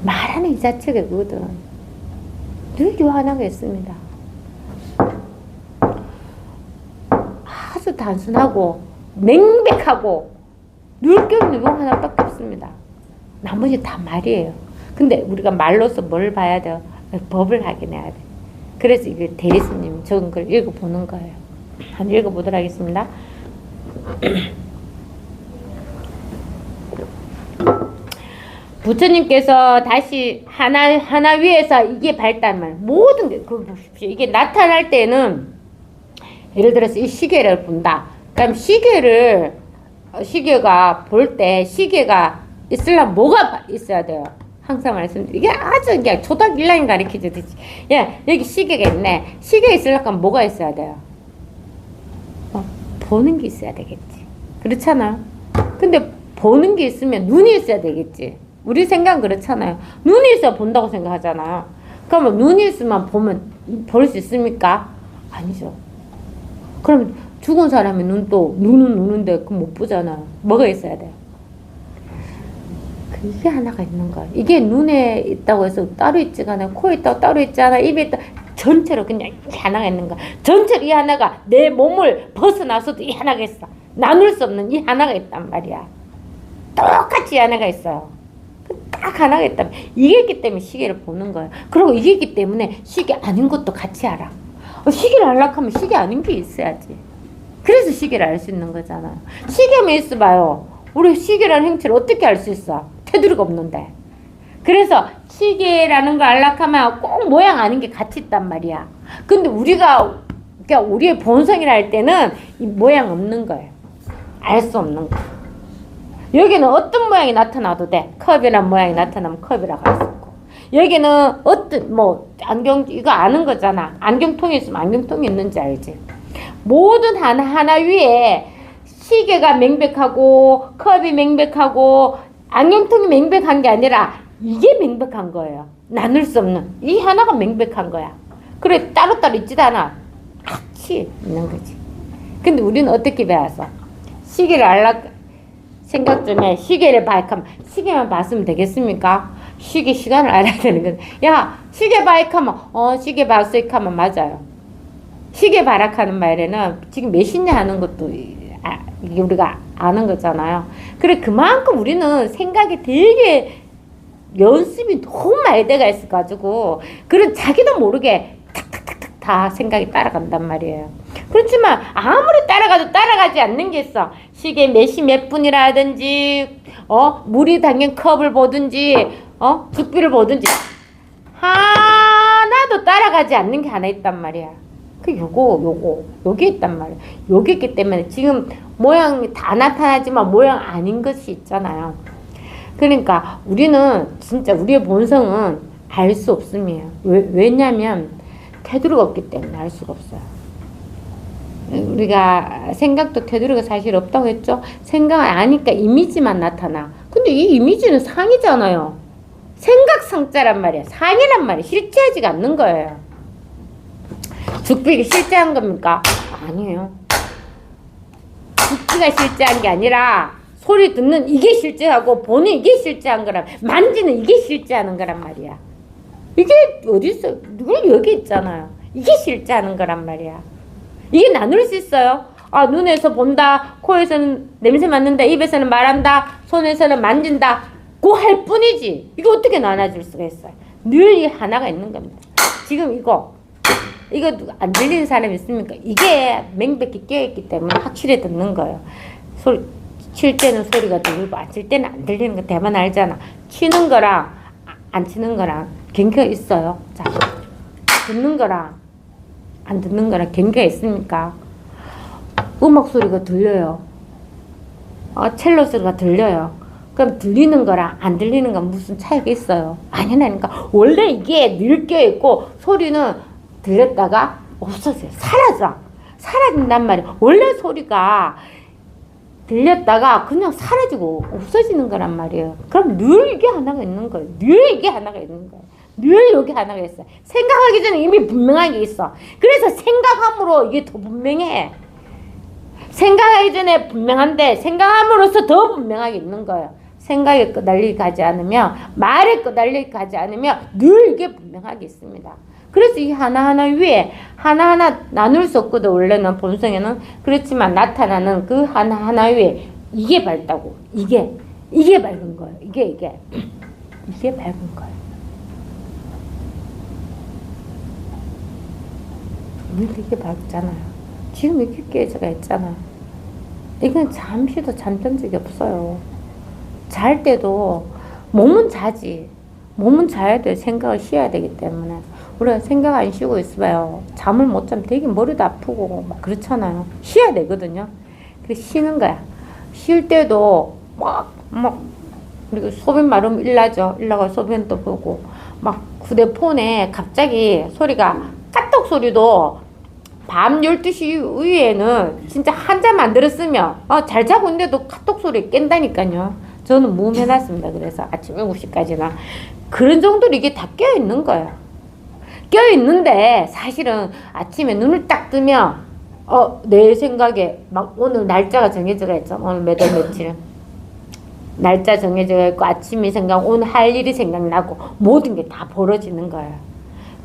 말하는 이 자체가 그거든. 늘 요한하게 있습니다. 아주 단순하고 맹백하고 늘 껴있는 요 하나밖에 없습니다. 나머지 다 말이에요. 근데 우리가 말로서 뭘 봐야 돼요? 법을 확인해야 돼. 그래서 이게 대리스님이 적은 걸 읽어보는 거예요. 한번 읽어보도록 하겠습니다. 부처님께서 다시 하나 위에서 이게 발달만 모든 게 그거 보십시오. 이게 나타날 때는 예를 들어서 이 시계를 본다. 그럼 시계가 볼 때 시계가 있으려면 뭐가 있어야 돼요? 항상 말씀드리죠. 이게 아주 그냥 초등학교 1학년 가르치듯이. 야, 여기 시계가 있네. 시계 있으려면 뭐가 있어야 돼요? 보는 게 있어야 되겠지. 그렇잖아. 근데 보는 게 있으면 눈이 있어야 되겠지. 우리 생각은 그렇잖아요. 눈이 있어야 본다고 생각하잖아요. 그러면 눈이 있으면 볼 수 있습니까? 아니죠. 그럼 죽은 사람의 눈은 눈인데 그럼 못 보잖아요. 뭐가 있어야 돼요? 이게 하나가 있는 거예요. 이게 눈에 있다고 해서 따로 있지가 않아요. 코에 있다고 따로 있지 않아요. 입에 있다 전체로 그냥 이 하나가 있는 거야. 전체로 이 하나가 내 몸을 벗어나서도 이 하나가 있어. 나눌 수 없는 이 하나가 있단 말이야. 똑같이 이 하나가 있어요. 딱 하나가 있다면 이게 있기 때문에 시계를 보는 거예요. 그리고 이게 있기 때문에 시계 아닌 것도 같이 알아. 시계를 알려고 하면 시계 아닌 게 있어야지. 그래서 시계를 알 수 있는 거잖아요. 시계만 있어봐요. 우리 시계라는 행체를 어떻게 알 수 있어? 테두리가 없는데. 그래서 시계라는 걸 알려고 하면 꼭 모양 아닌 게 같이 있단 말이야. 근데 그러니까 우리의 본성이라 할 때는 이 모양 없는 거예요. 알 수 없는 거. 여기는 어떤 모양이 나타나도 돼. 컵이란 모양이 나타나면 컵이라고 할 수 있고. 여기는 어떤 안경 이거 아는 거잖아. 안경통이 있으면 안경통이 있는지 알지. 모든 하나 위에 시계가 명백하고 컵이 명백하고 안경통이 명백한 게 아니라 이게 명백한 거예요. 나눌 수 없는 이 하나가 명백한 거야. 그래 따로따로 있지도 않아. 같이 있는 거지. 근데 우리는 어떻게 배웠어? 시계를 생각 좀 해. 시계를 바이크하면 시계만 봤으면 되겠습니까? 시계 시간을 알아야 되는 거지. 야 시계 바이크하면 시계 봤어 하면 맞아요. 시계 바락하는 말에는 지금 몇 시냐 하는 것도 이게 우리가 아는 거잖아요. 그래 그만큼 우리는 생각이 되게 연습이 너무 많이 돼가 있어가지고 그런 자기도 모르게 탁탁탁탁 다 생각이 따라간단 말이에요. 그렇지만 아무리 따라가도 따라가지 않는 게 있어. 시계 몇 시 몇 분이라든지 물이 담긴 컵을 보든지 죽비를 보든지 하나도 따라가지 않는 게 하나 있단 말이야. 요게 있단 말이야. 요게 있기 때문에 지금 모양이 다 나타나지만 모양 아닌 것이 있잖아요. 그러니까 우리는 진짜 우리의 본성은 알 수 없음이에요. 왜냐면 테두리가 없기 때문에 알 수가 없어요. 우리가 생각도 테두리가 사실 없다고 했죠. 생각을 아니까 이미지만 나타나. 근데 이 이미지는 상이잖아요. 생각상자란 말이야. 상이란 말이야. 실제하지가 않는 거예요. 죽비가 실제한 겁니까? 아니에요. 죽비가 실제한 게 아니라 소리 듣는 이게 실제하고 보는 이게 실제한 거란 만지는 이게 실제하는 거란 말이야. 이게 어디 있어? 여기 있잖아요. 이게 실제하는 거란 말이야. 이게 나눌 수 있어요? 눈에서 본다, 코에서는 냄새 맡는다, 입에서는 말한다, 손에서는 만진다. 그 할 뿐이지. 이거 어떻게 나눠질 수가 있어요? 늘 이 하나가 있는 겁니다. 지금 이거 안 들리는 사람 있습니까? 이게 명백히 깨어있기 때문에 확실히 듣는 거예요. 칠 때는 소리가 들리고 안 칠 때는 안 들리는 거 대만 알잖아. 치는 거랑 안 치는 거랑 경계가 있어요. 자, 듣는 거랑 안 듣는 거랑 경계가 있습니까? 음악 소리가 들려요. 첼로 소리가 들려요. 그럼 들리는 거랑 안 들리는 건 무슨 차이가 있어요? 아니라니까. 원래 이게 늘 껴있고 소리는 들렸다가 없어져요. 사라진단 말이에요. 원래 소리가 들렸다가 그냥 사라지고 없어지는 거란 말이에요. 그럼 늘 이게 하나가 있는 거예요. 늘 이게 하나가 있는 거예요. 늘 여기 하나가 있어요. 생각하기 전에 이미 분명한 게 있어. 그래서 생각함으로 이게 더 분명해. 생각하기 전에 분명한데 생각함으로써 더 분명하게 있는 거예요. 생각에 끄달리게 가지 않으면 말에 끄달리게 가지 않으면 늘 이게 분명하게 있습니다. 그래서 이 하나하나 위에 하나하나 나눌 수 없거든. 원래는 본성에는. 그렇지만 나타나는 그 하나하나 위에 이게 밝다고. 이게 이게 밝은 거예요. 이게 밝은 거예요. 오늘도 이게 밝잖아요. 지금 이렇게 깨져가 있잖아요. 이건 잠시도 잠든 적이 없어요. 잘 때도 몸은 자지. 몸은 자야 돼. 생각을 쉬어야 되기 때문에. 우리가 생각 안 쉬고 있어봐요. 잠을 못 자면 되게 머리도 아프고 막 그렇잖아요. 쉬어야 되거든요. 그래서 쉬는 거야. 쉴 때도 그리고 소변 마르면 일나죠. 일나가 소변도 보고 막 휴대폰에 갑자기 소리가 까똑 소리도 밤 12시 이후에는 진짜 한 잠 안 들었으면 잘 자고 있는데도 카톡 소리에 깬다니까요. 저는 무음해놨습니다. 그래서 아침 7시까지나 그런 정도로 이게 다 껴있는 거예요. 껴있는데 사실은 아침에 눈을 딱 뜨면 내 생각에 막 오늘 날짜가 정해져 있죠. 오늘 몇 월 며칠 날짜 정해져 있고 아침이 생각 오늘 할 일이 생각나고 모든 게 다 벌어지는 거예요.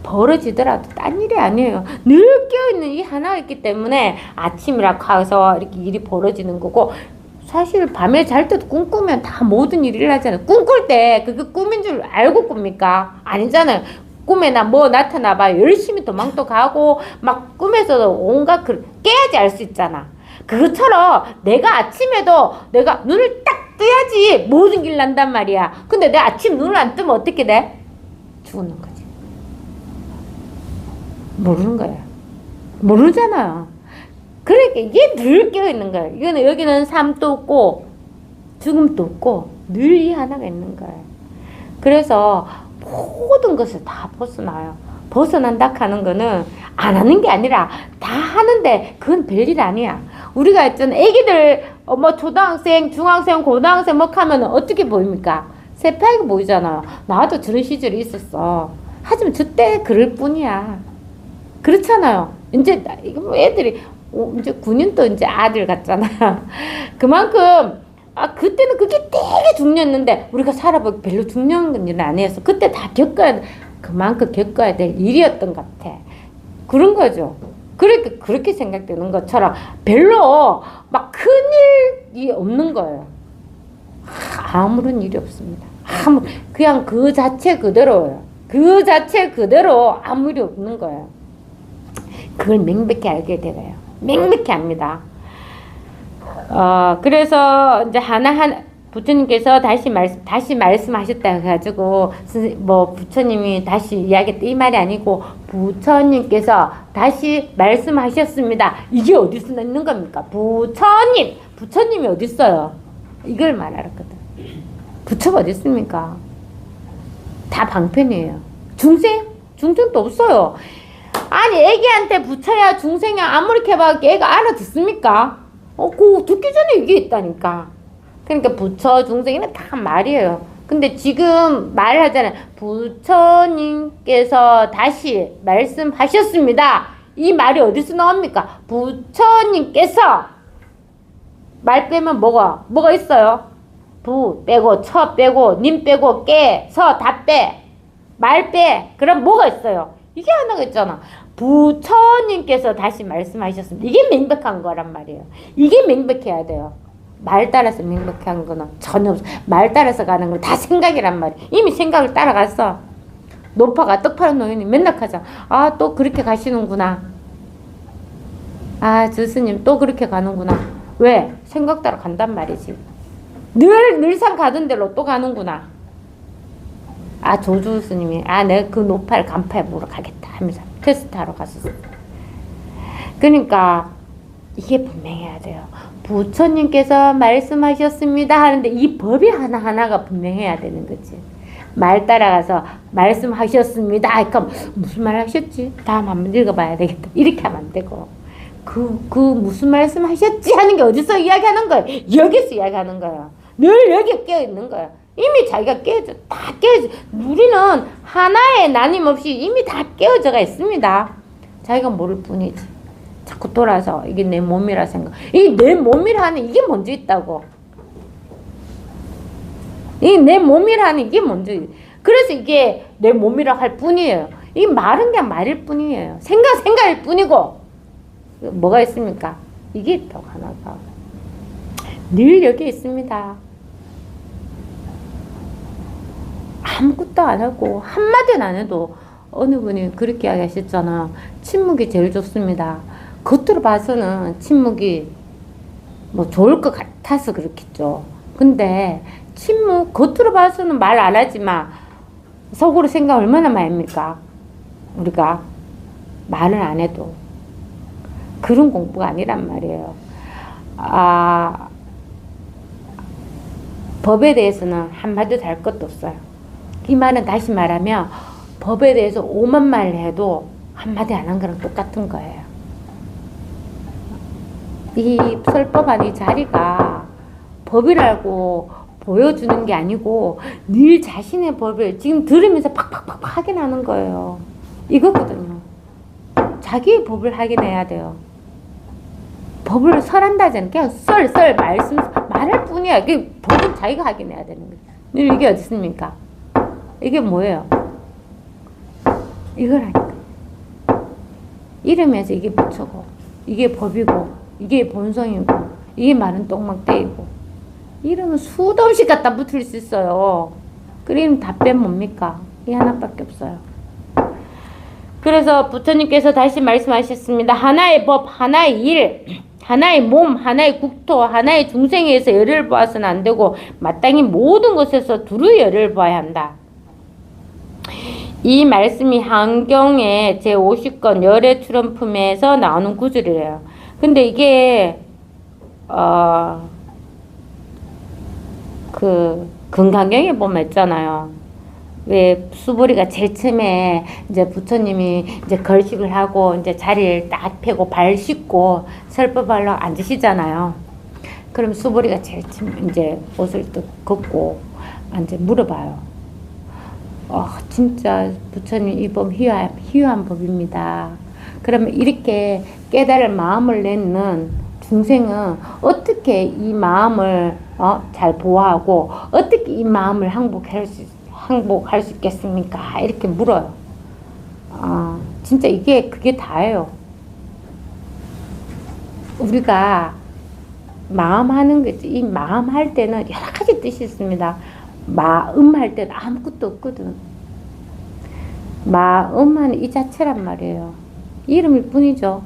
벌어지더라도 딴 일이 아니에요. 늘 껴있는 이 하나가 있기 때문에 아침이라고 해서 이렇게 일이 벌어지는 거고 사실 밤에 잘 때도 꿈꾸면 다 모든 일이 일어나잖아요. 꿈꿀 때 그게 꿈인 줄 알고 꿉니까? 아니잖아요. 꿈에 뭐 나타나 봐요. 열심히 도망도 가고 막 꿈에서도 온갖 깨야지 알 수 있잖아. 그것처럼 내가 아침에도 내가 눈을 딱 떠야지 모든 길 난단 말이야. 근데 내가 아침 눈을 안 뜨면 어떻게 돼? 죽는 거지. 모르는 거야. 모르잖아요. 그러니까 이게 늘 껴있는 거야. 이거는 여기는 삶도 없고 죽음도 없고 늘 이 하나가 있는 거예요. 그래서 모든 것을 다 벗어나요. 벗어난다 하는 거는 안 하는 게 아니라 다 하는데 그건 별일 아니야. 우리가 있잖아. 애기들 뭐 초등학생, 중학생, 고등학생 뭐 하면 어떻게 보입니까? 새파랗게 보이잖아요. 나도 저런 시절이 있었어. 하지만 저때 그럴 뿐이야. 그렇잖아요. 이제 애들이 이제 9년도 이제 아들 같잖아요. 그만큼 그때는 그게 되게 중요했는데 우리가 살아보기 별로 중요한 일은 아니었어. 그때 다 그만큼 겪어야 될 일이었던 것 같아. 그런 거죠. 그러니까 그렇게 생각되는 것처럼 별로 막 큰일이 없는 거예요. 아무런 일이 없습니다. 그냥 그 자체 그대로예요. 그 자체 그대로 아무 일이 없는 거예요. 그걸 명백히 알게 되어요. 명백히 압니다. 그래서 이제 하나하나 부처님께서 다시 말씀하셨다 해가지고 뭐 부처님이 다시 이야기했다 이 말이 아니고 부처님께서 다시 말씀하셨습니다. 이게 어디서 있는 겁니까? 부처님이 어디 있어요? 이걸 말하거든. 부처가 어디 있습니까? 다 방편이에요. 중생도 없어요. 아니 애기한테 부처야 중생이야 아무리 해봐 애가 알아듣습니까? 듣기 전에 이게 있다니까. 그러니까 부처 중생이는 다 말이에요. 근데 지금 말하잖아요. 부처님께서 다시 말씀하셨습니다. 이 말이 어디서 나옵니까? 부처님께서 말 빼면 뭐가 있어요? 부 빼고 처 빼고 님 빼고 깨 서 다 빼. 말 빼. 그럼 뭐가 있어요? 이게 하나가 있잖아. 부처님께서 다시 말씀하셨습니다. 이게 명백한 거란 말이에요. 이게 명백해야 돼요. 말 따라서 명백한 거는 전혀 없어. 말 따라서 가는 건 다 생각이란 말이에요. 이미 생각을 따라갔어. 노파가 떡파는 노인이 맨날 하자. 또 그렇게 가시는구나. 저 스님 또 그렇게 가는구나. 왜? 생각 따라 간단 말이지. 늘상 가던 대로 또 가는구나. 조주 스님이 내가 그 노파를 간파해 보러 가겠다 하면서 테스트하러 갔었어. 그러니까 이게 분명해야 돼요. 부처님께서 말씀하셨습니다 하는데 이 법이 하나하나가 분명해야 되는 거지. 말 따라가서 말씀하셨습니다. 그럼 무슨 말 하셨지? 다음 한번 읽어봐야 되겠다. 이렇게 하면 안 되고 그 무슨 말씀 하셨지 하는 게 어디서 이야기하는 거예요? 여기서 이야기하는 거예요. 늘 여기 깨어있는 거예요. 이미 자기가 다 깨어져. 우리는 하나에 나님없이 이미 다 깨어져가 있습니다. 자기가 모를 뿐이지. 자꾸 돌아서 이게 내 몸이라 생각. 이 내 몸이라는 이게 먼저 있다고. 이 내 몸이라는 이게 먼저. 그래서 이게 내 몸이라 할 뿐이에요. 이 말은 그냥 말일 뿐이에요. 생각일 뿐이고. 뭐가 있습니까? 이게 있다고 하나가. 늘 여기 있습니다. 아무것도 안 하고 한마디는 안 해도 어느 분이 그렇게 이야기하셨잖아요. 침묵이 제일 좋습니다. 겉으로 봐서는 침묵이 뭐 좋을 것 같아서 그렇겠죠. 근데 침묵 겉으로 봐서는 말 안 하지만 속으로 생각 얼마나 많이 합니까? 우리가 말을 안 해도 그런 공부가 아니란 말이에요. 법에 대해서는 한마디도 할 것도 없어요. 이 말은 다시 말하면 법에 대해서 오만 말을 해도 한마디 안 한 거랑 똑같은 거예요. 이 설법한 이 자리가 법이라고 보여주는 게 아니고 늘 자신의 법을 지금 들으면서 팍팍팍 확인하는 거예요. 이거거든요. 자기의 법을 확인해야 돼요. 법을 설한다잖아요. 그냥 말할 뿐이야. 이게 법은 자기가 확인해야 되는 거예요. 이게 어디 있습니까? 이게 뭐예요? 이거라니까. 이러면서 이게 부처고, 이게 법이고, 이게 본성이고, 이게 말은 똥막대이고, 이러면 수도 없이 갖다 붙을 수 있어요. 그럼 답변 뭡니까? 이 하나밖에 없어요. 그래서 부처님께서 다시 말씀하셨습니다. 하나의 법, 하나의 일, 하나의 몸, 하나의 국토, 하나의 중생에 의해서 열을 보아서는 안 되고 마땅히 모든 것에서 두루 열을 보아야 한다. 이 말씀이 한경의 제50권 열의 출원품에서 나오는 구절이래요. 근데 이게 금강경에 보면 있잖아요. 왜 수보리가 제일 처음에 이제 부처님이 이제 걸식을 하고 이제 자리를 딱 펴고 발 씻고 설법하러 앉으시잖아요. 그럼 수보리가 제일 처음에 이제 옷을 또 걷고 이제 물어봐요. 진짜 부처님 이 법 희유한 법입니다. 그러면 이렇게 깨달을 마음을 내는 중생은 어떻게 이 마음을 잘 보호하고 어떻게 이 마음을 항복할 수 있겠습니까? 이렇게 물어요. 진짜 그게 다예요. 우리가 마음 하는 거지. 이 마음 할 때는 여러 가지 뜻이 있습니다. 마음 할 때는 아무것도 없거든. 마음은 이 자체란 말이에요. 이름일 뿐이죠.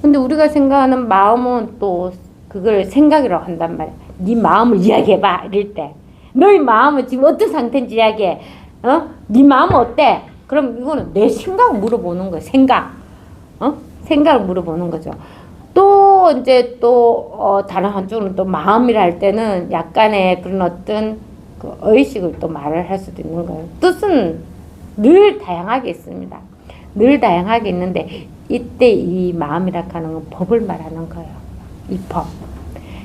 근데 우리가 생각하는 마음은 또 그걸 생각이라고 한단 말이야. 네 마음을 이야기해봐 이럴 때 너의 마음은 지금 어떤 상태인지 이야기해. 네 마음은 어때? 그럼 이거는 내 생각을 물어보는 거야. 생각을 물어보는 거죠. 또 이제 다른 한쪽으로는 또 마음이라 할 때는 약간의 그런 어떤 그 의식을 또 말을 할 수도 있는 거예요. 뜻은 늘 다양하게 있습니다. 늘 다양하게 있는데 이때 이 마음이라 하는 건 법을 말하는 거예요. 이 법.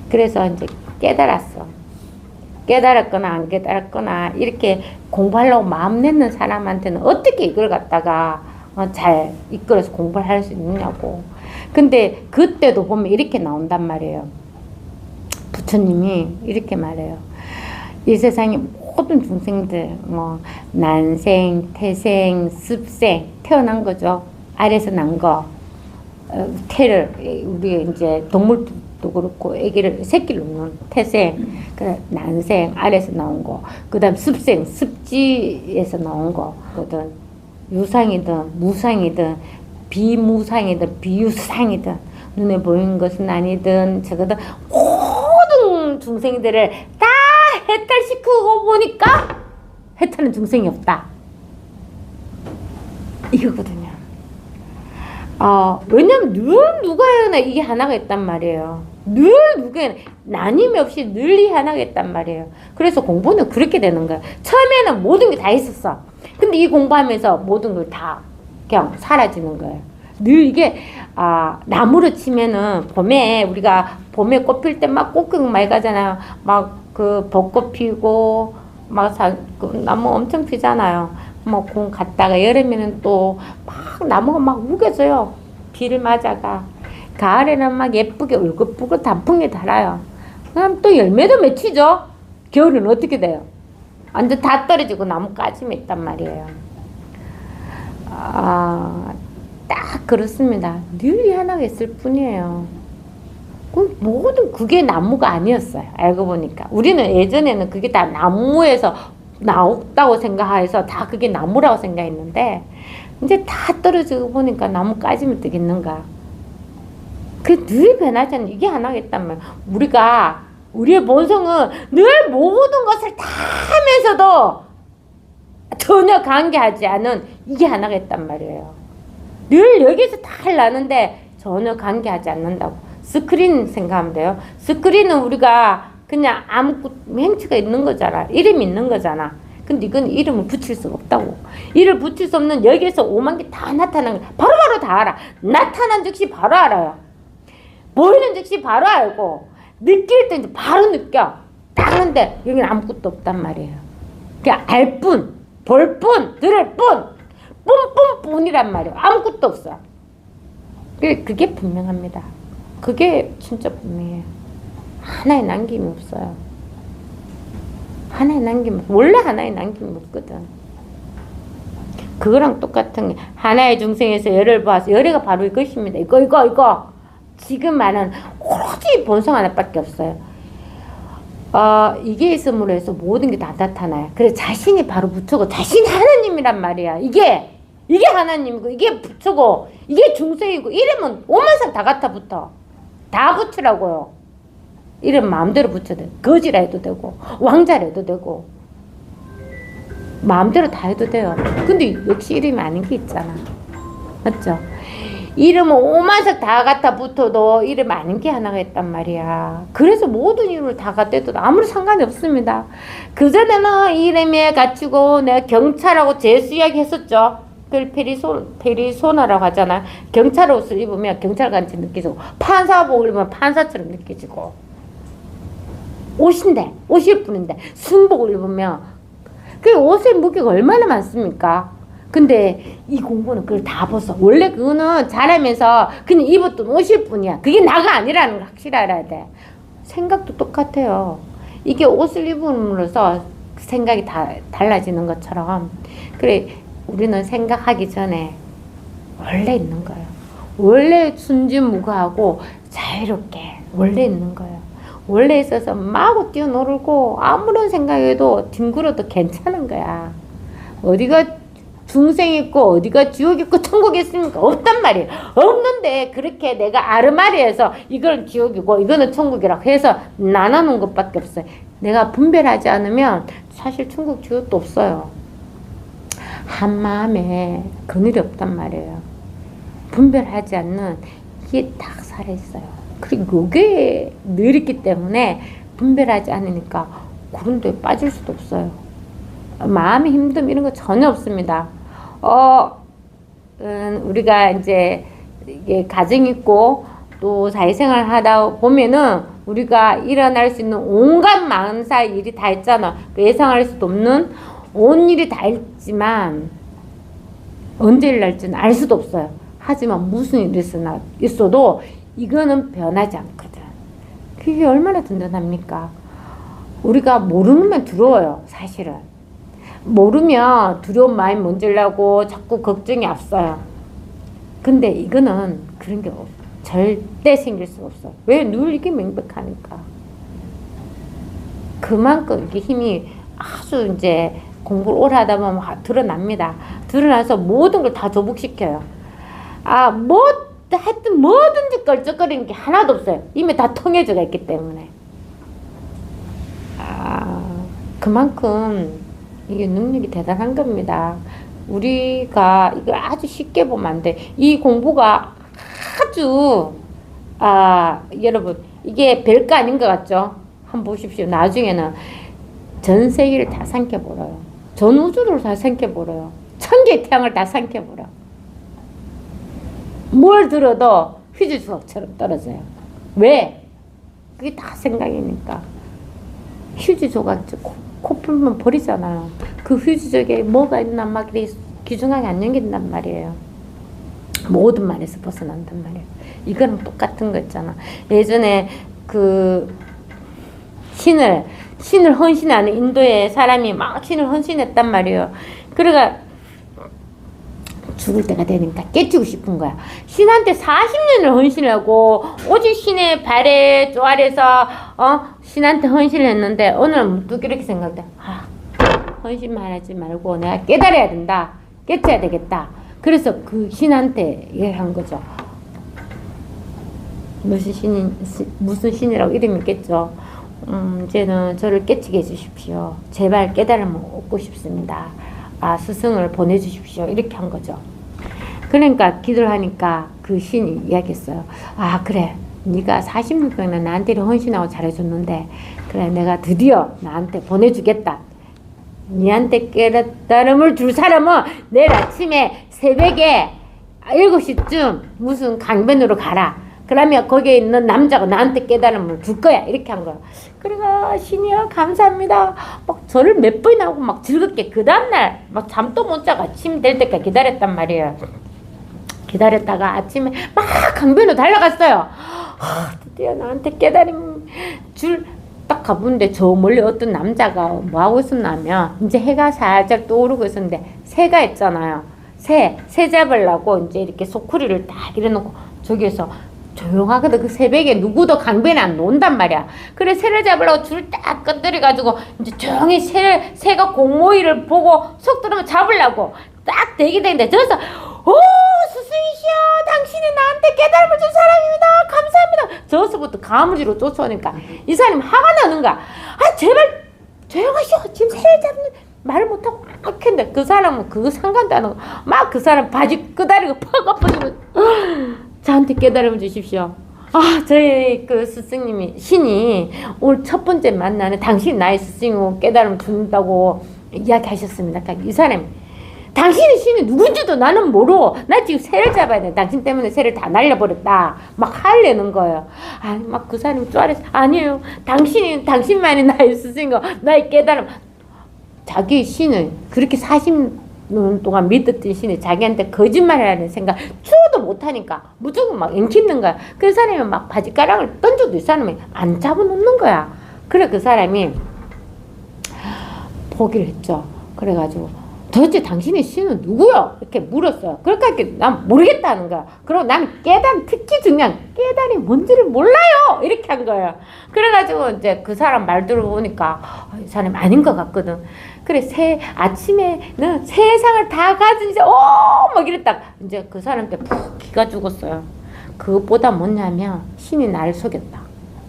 그래서 이제 깨달았거나 안 깨달았거나 이렇게 공부하려고 마음 내는 사람한테는 어떻게 이걸 갖다가 잘 이끌어서 공부를 할 수 있느냐고. 근데 그때도 보면 이렇게 나온단 말이에요. 부처님이 이렇게 말해요. 이 세상의 모든 중생들, 난생, 태생, 습생, 태어난 거죠. 아래서 난 거. 태를, 우리 이제 동물도 그렇고, 새끼를 낳는 태생, 난생, 아래서 나온 거. 그 다음 습생, 습지에서 나온 거거든. 유상이든, 무상이든, 비무상이든, 비유상이든, 눈에 보이는 것은 아니든, 저거든, 모든 중생들을 다 해탈시키고 보니까 해탈은 중생이 없다. 이거거든요. 왜냐면 늘 누가 해나 이게 하나가 있단 말이에요. 늘 누가 해나 나님이 없이 늘 이 하나가 있단 말이에요. 그래서 공부는 그렇게 되는 거예요. 처음에는 모든 게 다 있었어. 근데 이 공부하면서 모든 걸 다 그냥 사라지는 거예요. 늘 이게 나무로 치면은 우리가 봄에 꽃 필 때 막 꽃경 많이 가잖아요. 막 그 벚꽃 피고 그 나무 엄청 피잖아요. 공 갔다가 여름에는 또 막 나무가 막 우겨져요. 비를 맞아가. 가을에는 막 예쁘게 울긋불긋 단풍이 달아요. 그럼 또 열매도 맺히죠. 겨울은 어떻게 돼요? 완전 다 떨어지고 나뭇가지만 있단 말이에요. 딱 그렇습니다. 늘 이 하나가 있을 뿐이에요. 모든 그게 나무가 아니었어요. 알고 보니까. 우리는 예전에는 그게 다 나무에서 나왔다고 생각해서 다 그게 나무라고 생각했는데 이제 다 떨어지고 보니까 나무 까지면 되겠는가. 그 늘 변하잖아. 이게 하나겠단 말이야. 우리의 본성은 늘 모든 것을 다 하면서도 전혀 관계하지 않은 이게 하나겠단 말이에요. 늘 여기서 다 하려는데 전혀 관계하지 않는다고. 스크린 생각하면 돼요. 스크린은 우리가 그냥 아무 행치가 있는 거잖아. 이름이 있는 거잖아. 근데 이건 이름을 붙일 수가 없다고. 이를 붙일 수 없는 여기에서 오만 개 다 나타나는 거 바로바로 다 알아. 나타난 즉시 바로 알아요. 보이는 즉시 바로 알고 느낄 때 이제 바로 느껴. 따는데 여기는 아무것도 없단 말이에요. 그냥 알 뿐, 볼 뿐, 들을 뿐, 뿐뿐뿐이란 말이에요. 아무것도 없어. 그게 분명합니다. 그게 진짜 분명해요. 하나의 남김이 없어요. 하나의 남김, 원래 하나의 남김이 없거든. 그거랑 똑같은 게 하나의 중생에서 열을 보아서 열애가 바로 이것입니다. 이거. 지금 말은 오로지 본성 하나밖에 없어요. 이게 있음으로 해서 모든 게 다 나타나요. 그래서 자신이 바로 부처고 자신이 하나님이란 말이야. 이게 하나님이고 이게 부처고 이게 중생이고 이러면 오만상 다 갖다 붙어. 다 붙으라고요. 이름 마음대로 붙여도 돼. 거지라 해도 되고 왕자라 해도 되고 마음대로 다 해도 돼요. 근데 역시 이름이 아닌 게 있잖아. 맞죠? 이름은 오만석 다 갖다 붙어도 이름 아닌 게 하나가 있단 말이야. 그래서 모든 이름을 다 갖다 해도 아무런 상관이 없습니다. 그전에는 이름에 갖추고 내가 경찰하고 재수 이야기 했었죠. 페리소나라고 하잖아. 경찰 옷을 입으면 경찰같이 느껴지고 판사복을 입으면 판사처럼 느껴지고 옷일 뿐인데 순복을 입으면 그 옷의 무게가 얼마나 많습니까? 근데 이 공부는 그걸 다 벗어. 원래 그거는 잘하면서 그냥 입었던 옷일 뿐이야. 그게 나가 아니라는 걸 확실히 알아야 돼. 생각도 똑같아요. 이게 옷을 입음으로써 생각이 다 달라지는 것처럼 그래 우리는 생각하기 전에 원래 있는 거예요. 원래 순진무구하고 자유롭게 원래 있는 거예요. 원래 있어서 마구 뛰어놀고 아무런 생각해도 뒹굴어도 괜찮은 거야. 어디가 중생 있고 어디가 지옥 있고 천국 있습니까? 없단 말이에요. 없는데 그렇게 내가 아르마리해서 이걸 지옥이고 이거는 천국이라고 해서 나눠놓은 것밖에 없어요. 내가 분별하지 않으면 사실 천국 지옥도 없어요. 한 마음에 그늘이 없단 말이에요. 분별하지 않는 이게 딱 살아있어요. 그리고 이게 늘 있기 때문에 분별하지 않으니까 그런 데에 빠질 수도 없어요. 마음의 힘듦 이런 거 전혀 없습니다. 우리가 이제 이게 가정 있고 또 사회생활 하다 보면은 우리가 일어날 수 있는 온갖 마음사 일이 다 있잖아. 예상할 수도 없는 온 일이 다 있지만 언제 일날지는 알 수도 없어요. 하지만 무슨 일이 있어도 이거는 변하지 않거든. 그게 얼마나 든든합니까? 우리가 모르면 두려워요. 사실은. 모르면 두려운 마음이 먼저라고 자꾸 걱정이 앞서요. 근데 이거는 그런 게 절대 생길 수가 없어. 왜? 늘 이게 명백하니까. 그만큼 이게 힘이 아주 이제 공부를 오래 하다 보면 드러납니다. 드러나서 모든 걸 다 조복시켜요. 하여튼 뭐든지 걸쩍거리는 게 하나도 없어요. 이미 다 통해져가 있기 때문에. 그만큼 이게 능력이 대단한 겁니다. 우리가 이걸 아주 쉽게 보면 안 돼. 이 공부가 아주 여러분 이게 별거 아닌 것 같죠? 한번 보십시오. 나중에는 전 세계를 다 삼켜버려요. 전 우주를 다 삼켜버려요. 천개의 태양을 다 삼켜버려. 뭘 들어도 휴지조각처럼 떨어져요. 왜? 그게 다 생각이니까. 휴지조각 코 풀면 버리잖아요. 그 휴지조각에 뭐가 있나 막 귀중하게 안 연긴단 말이에요. 모든 말에서 벗어난단 말이에요. 이거랑 똑같은 거 있잖아. 예전에 그 신을 헌신하는 인도의 사람이 막 신을 헌신했단 말이에요. 그러니까 죽을 때가 되니까 깨치고 싶은 거야. 신한테 40년을 헌신하고 오직 신의 발에 쪼아려서 신한테 헌신을 했는데 오늘은 문득 이렇게 생각돼. 헌신만 하지 말고 내가 깨달아야 된다. 깨쳐야 되겠다. 그래서 그 신한테 얘기한 거죠. 무슨 신이라고 이름이 있겠죠. 이제는 저를 깨치게 해주십시오. 제발 깨달음을 얻고 싶습니다. 스승을 보내주십시오. 이렇게 한 거죠. 그러니까 기도를 하니까 그 신이 이야기했어요. 그래. 네가 40년 동안 나한테 헌신하고 잘해줬는데 그래 내가 드디어 나한테 보내주겠다. 니한테 깨달음을 줄 사람은 내일 아침에 새벽에 7시쯤 무슨 강변으로 가라. 그러면 거기에 있는 남자가 나한테 깨달음을 줄 거야. 이렇게 한 거야. 그래가 신이요 감사합니다. 막 저를 몇 번이나 하고 막 즐겁게 그 다음날 막 잠도 못 자고 아침 될 때까지 기다렸단 말이에요. 기다렸다가 아침에 막 강변으로 달려갔어요. 드디어 나한테 깨달음 줄 딱 가보는데 저 멀리 어떤 남자가 뭐 하고 있었냐면 이제 해가 살짝 떠오르고 있었는데 새가 있잖아요. 새 잡으려고 이제 이렇게 소쿠리를 딱 이래놓고 저기에서 조용하거든. 그 새벽에 누구도 강변에 안 논단 말이야. 그래 새를 잡으려고 줄 딱 꺼뜨려가지고 이제 조용히 새가 공모이를 보고 속 들으면 잡으려고 딱 대기되는데 저기서 스승이시여 당신이 나한테 깨달음을 준 사람입니다. 감사합니다. 저기서부터 가무지로 쫓아오니까 이 사람이 화가 나는 거야. 제발 조용하시오. 지금 새를 잡는 말을 못하고 막 했는데 그 사람은 그거 상관도 안 하고 막 그 사람 바지 끄다리고 팍 엎어지고 저한테 깨달음을 주십시오. 저희 그 스승님이 신이 오늘 첫 번째 만나는 당신이 나의 스승이고 깨달음을 준다고 이야기하셨습니다. 그러니까 이 사람이 당신이 신이 누군지도 나는 모르고 나 지금 새를 잡아야 돼. 당신 때문에 새를 다 날려버렸다. 막 화내는 거예요. 막 그 사람이 쫄았어. 아니에요. 당신만이 나의 스승이고 나의 깨달음. 자기 신을 그렇게 40년 동안 믿었던 신이 자기한테 거짓말이라는 생각 추워도 못하니까 무조건 막 앵키는 거야. 그 사람이 막 바지가랑을 던져도 이 사람이 안 잡아놓는 거야. 그래 그 사람이 포기를 했죠. 그래가지고 도대체 당신의 신은 누구요? 이렇게 물었어요. 그러니까 난 모르겠다는 거야. 그리고 나는 특히 중요한 깨달음이 뭔지를 몰라요. 이렇게 한 거예요. 그래가지고 이제 그 사람 말 들어보니까 이 사람이 아닌 것 같거든. 그래 아침에는 세상을 다 가진 이제 막 이랬다. 이제 그 사람한테 푹 기가 죽었어요. 그것보다 뭐냐면 신이 나를 속였다.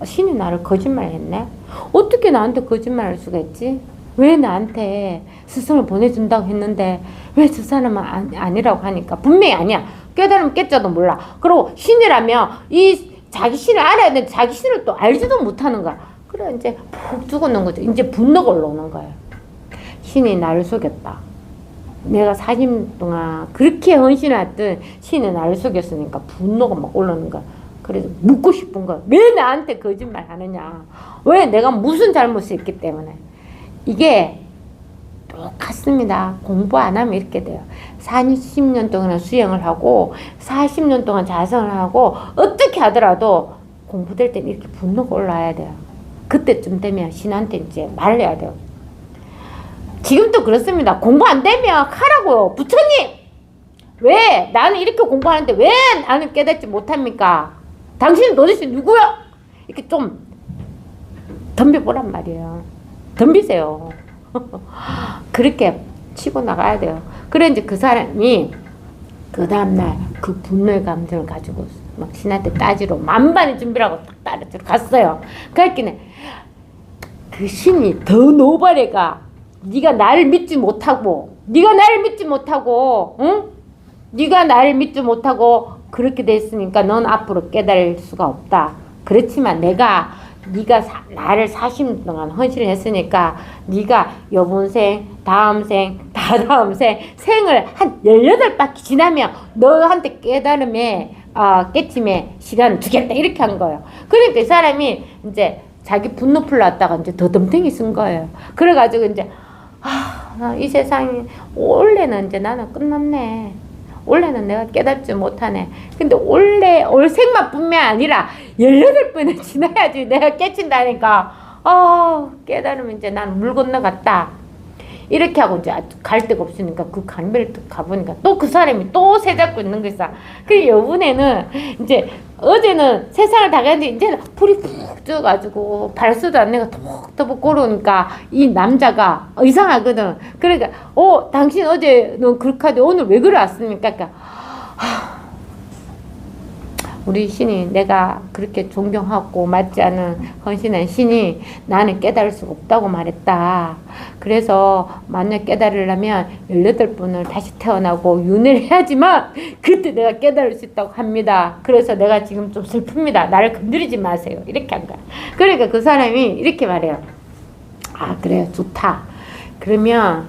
신이 나를 거짓말했네. 어떻게 나한테 거짓말할 수가 있지? 왜 나한테 스승을 보내준다고 했는데 왜 저 사람은 아니라고 하니까 분명히 아니야. 깨달으면 깼자도 몰라. 그리고 신이라면 자기 신을 알아야 되는데 자기 신을 또 알지도 못하는 거야. 그래 이제 푹 죽어놓은 거죠. 이제 분노가 올라오는 거예요. 신이 나를 속였다. 내가 40년 동안 그렇게 헌신했던 신이 나를 속였으니까 분노가 막 올라오는 거야. 그래서 묻고 싶은 거야. 왜 나한테 거짓말 하느냐. 왜 내가 무슨 잘못을 했기 때문에. 이게 똑같습니다. 공부 안 하면 이렇게 돼요. 40년 동안 수행을 하고 40년 동안 자성을 하고 어떻게 하더라도 공부될 때는 이렇게 분노가 올라야 돼요. 그때쯤 되면 신한테 이제 말을 해야 돼요. 지금도 그렇습니다. 공부 안 되면 하라고요. 부처님! 왜 나는 이렇게 공부하는데 왜 나는 깨닫지 못합니까? 당신은 도대체 누구요? 이렇게 좀 덤벼보란 말이에요. 덤비세요. 그렇게 치고 나가야 돼요. 그래 이제 그 사람이 그 다음날 그 분노의 감정을 가지고 막 신한테 따지러 만반의 준비를 하고 딱 따르러 갔어요. 그랬더니 그 신이 더 노발해가 네가 나를 믿지 못하고 응? 네가 나를 믿지 못하고 그렇게 됐으니까 넌 앞으로 깨달을 수가 없다. 그렇지만 네가 나를 40년 동안 헌신을 했으니까 네가 요번 생, 다음 생, 다다음 생을 한 18바퀴 지나면 너한테 깨달음에 깨침의 시간을 주겠다 이렇게 한 거예요. 그러니까 이 사람이 이제 자기 분노 풀러왔다가 이제 더 덤탱이 쓴 거예요. 그래가지고 이제 이 세상이 원래는 이제 나는 끝났네. 원래는 내가 깨닫지 못하네. 근데 원래 올 생만 뿐만 아니라 18번을 지나야지 내가 깨친다니까. 깨달으면 이제 난 물 건너갔다. 이렇게 하고 이제 갈 데가 없으니까 그 강변을 가보니까 또 그 사람이 또 새 잡고 있는 거 있어. 그래 요번에는 이제 어제는 세상을 다 갔는데 이제는 불이 푹 쪄가지고 발수도 안 내가 터벅터벅 걸어오니까 이 남자가 이상하거든. 그러니까 당신 어제는 그렇게 하는데 오늘 왜 그래 왔습니까? 그러니까 우리 신이 내가 그렇게 존경하고 맞지 않은 헌신한 신이 나는 깨달을 수 없다고 말했다. 그래서 만약 깨달으려면 18번을 다시 태어나고 윤회를 해야지만 그때 내가 깨달을 수 있다고 합니다. 그래서 내가 지금 좀 슬픕니다. 나를 건드리지 마세요. 이렇게 한 거야. 그러니까 그 사람이 이렇게 말해요. 아, 그래요. 좋다. 그러면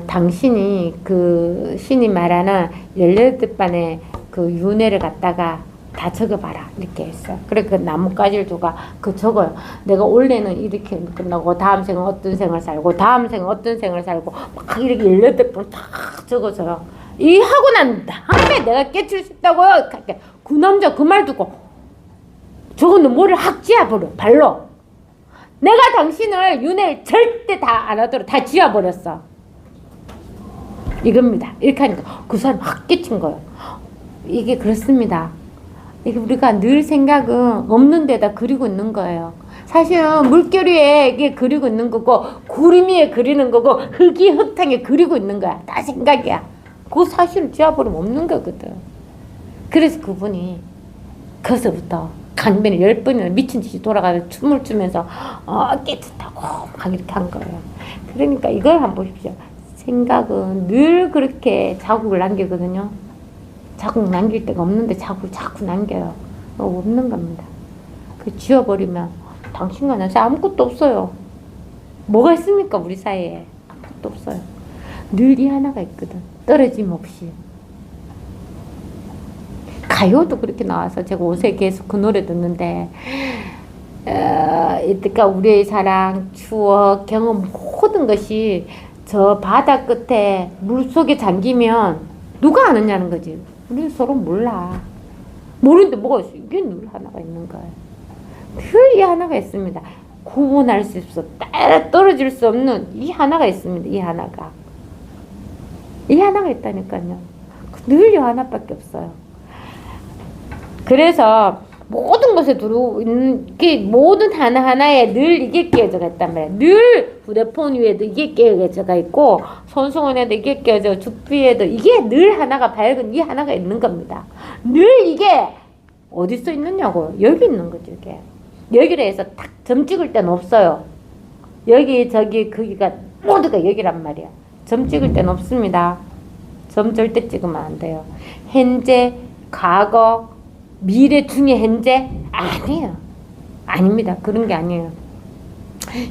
당신이 그 신이 말하는 18번의 그 윤회를 갖다가 다 적어봐라 이렇게 했어. 그래 그 나뭇가지를 줘가 그 적어요. 내가 원래는 이렇게 끝나고 다음 생은 어떤 생을 살고 다음 생은 어떤 생을 살고 막 이렇게 18번 다 적어줘요. 이 하고 난 다음에 내가 깨칠 수 있다고요. 그 남자 그 말 듣고 저거는 뭐를 확 찧어버려 발로. 내가 당신을 윤회를 절대 다 안 하도록 다 지어버렸어. 이겁니다. 이렇게 하니까 그 사람 확 깨친 거예요. 이게 그렇습니다. 이게 우리가 늘 생각은 없는 데다 그리고 있는 거예요. 사실은 물결 위에 이게 그리고 있는 거고 구름 위에 그리는 거고 흙이 흙탕에 그리고 있는 거야. 다 생각이야. 그 사실을 지워버리면 없는 거거든. 그래서 그분이 거기서부터 강변에 10번이나 미친 듯이 돌아가서 춤을 추면서 깨끗하고 막 이렇게 한 거예요. 그러니까 이걸 한번 보십시오. 생각은 늘 그렇게 자국을 남기거든요. 자국 남길 데가 없는데 자꾸 남겨요. 없는 겁니다. 그 지워버리면 당신과 나 아무것도 없어요. 뭐가 있습니까 우리 사이에. 아무것도 없어요. 늘 이 하나가 있거든. 떨어짐 없이. 가요도 그렇게 나와서 제가 옷에 계속 그 노래 듣는데 이때까 우리의 사랑, 추억, 경험 모든 것이 저 바다 끝에 물속에 잠기면 누가 아느냐는 거지. 우리는 서로 몰라. 모르는데 뭐가 있어. 이게 늘 하나가 있는 거예요. 늘 이 하나가 있습니다. 구분할 수 없어. 따라 떨어질 수 없는 이 하나가 있습니다. 이 하나가. 이 하나가 있다니까요. 늘 이 하나밖에 없어요. 그래서 모든 것에 들어오는 게 모든 하나하나에 늘 이게 끼어져 있단 말이야. 늘 휴대폰 위에도 이게 끼어져 있고 손수건에도 이게 끼어져 죽비에도 이게 늘 하나가 밝은 이 하나가 있는 겁니다. 늘 이게 어디서 있느냐고요. 여기 있는 거죠. 이게. 여기로 해서 딱 점 찍을 때는 없어요. 여기 저기 거기가 모두가 여기란 말이야. 점 찍을 때는 없습니다. 점 절대 찍으면 안 돼요. 현재, 과거, 미래 중에 현재? 아니에요. 아닙니다. 그런 게 아니에요.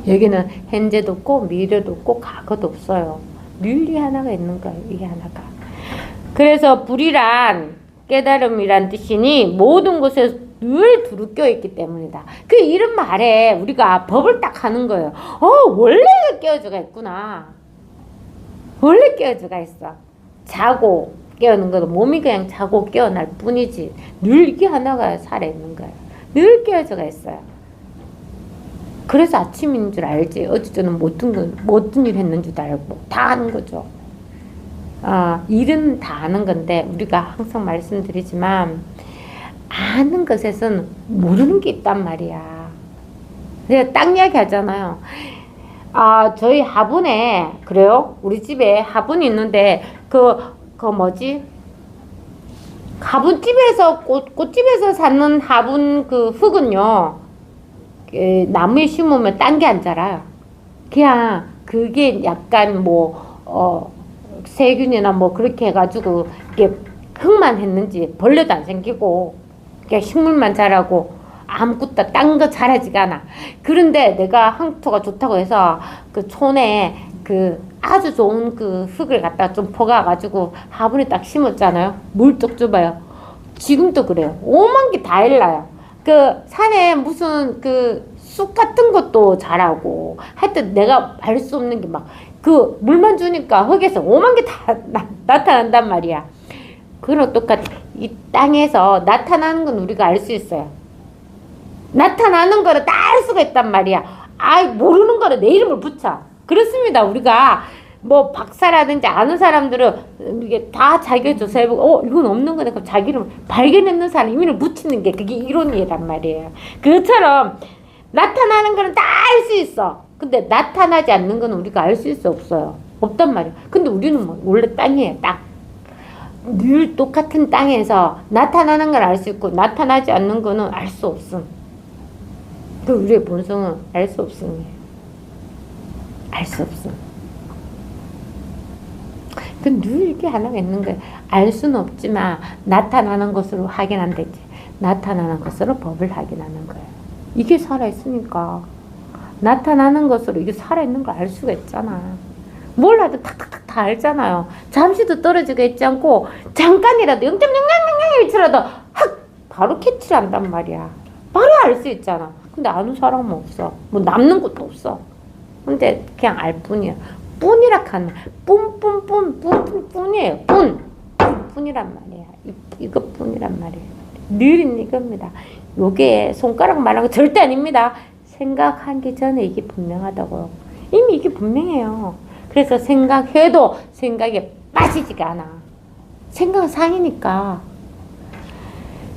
여기는 현재도 없고 미래도 없고 과거도 없어요. 늘 이 하나가 있는 거예요. 이게 하나가. 그래서 불이란 깨달음이란 뜻이니 모든 것에 늘 두루 껴있기 때문이다. 그 이런 말에 우리가 법을 딱 하는 거예요. 원래 깨어져가 있구나. 원래 깨어져가 있어. 자고 깨어는 것도 몸이 그냥 자고 깨어날 뿐이지 늘 이게 하나가 살아있는 거예요. 늘 깨어져가 있어요. 그래서 아침인 줄 알지. 어제 저는 모든 일 했는 줄 알고 다 아는 거죠. 일은 다 아는 건데 우리가 항상 말씀드리지만 아는 것에서는 모르는 게 있단 말이야. 제가 딱 이야기 하잖아요. 저희 화분에 그래요? 우리 집에 화분이 있는데 그 뭐지? 화분집에서 꽃집에서 사는 화분 그 흙은요 나무에 심으면 딴 게 안 자라요. 그냥 그게 약간 세균이나 그렇게 해가지고 이게 흙만 했는지 벌레도 안 생기고 그냥 식물만 자라고 아무것도 딴 거 자라지가 않아. 그런데 내가 황토가 좋다고 해서 그 촌에 그 아주 좋은 그 흙을 갖다 좀 퍼가가지고 화분에 딱 심었잖아요. 물 쪽 줘봐요. 지금도 그래요. 오만 개 다 일러요. 그 산에 무슨 그 쑥 같은 것도 자라고 하여튼 내가 알 수 없는 게 막 그 물만 주니까 흙에서 오만 개 다 나타난단 말이야. 그런 똑같이 이 땅에서 나타나는 건 우리가 알 수 있어요. 나타나는 거를 다 알 수가 있단 말이야. 모르는 거를 내 이름을 붙여. 그렇습니다. 우리가 뭐 박사라든지 아는 사람들은 이게 다 자기가 조사해보고 이건 없는 거네. 그럼 자기를 발견했는 사람 이민을 묻히는 게 그게 이론이란 말이에요. 그것처럼 나타나는 거는 다 알 수 있어. 근데 나타나지 않는 거는 우리가 알 수 있어 없어요. 없단 말이야. 근데 우리는 뭐 원래 땅이에요. 땅. 늘 똑같은 땅에서 나타나는 걸 알 수 있고 나타나지 않는 거는 알 수 없음. 그 우리의 본성은 알 수 없음이에요. 알 수 없음. 그 늘 이게 하나가 있는 거예요. 알 수는 없지만 나타나는 것으로 확인한다지. 나타나는 것으로 법을 확인하는 거예요. 이게 살아있으니까 나타나는 것으로 이게 살아있는 걸 알 수가 있잖아. 뭘 하든 탁탁탁 다 알잖아요. 잠시도 떨어지게 있지 않고 잠깐이라도 0.0001초라도 확 바로 캐치를 한단 말이야. 바로 알 수 있잖아. 근데 아는 사람은 없어. 뭐 남는 것도 없어. 근데 그냥 알 뿐이야. 뿐이라 하는 뿐이에요. 뿐이란 말이야. 이것뿐이란 말이에요. 늘 이겁니다. 요게 손가락 말한 거 절대 아닙니다. 생각하기 전에 이게 분명하다고요. 이미 이게 분명해요. 그래서 생각해도 생각에 빠지지가 않아. 생각은 상이니까.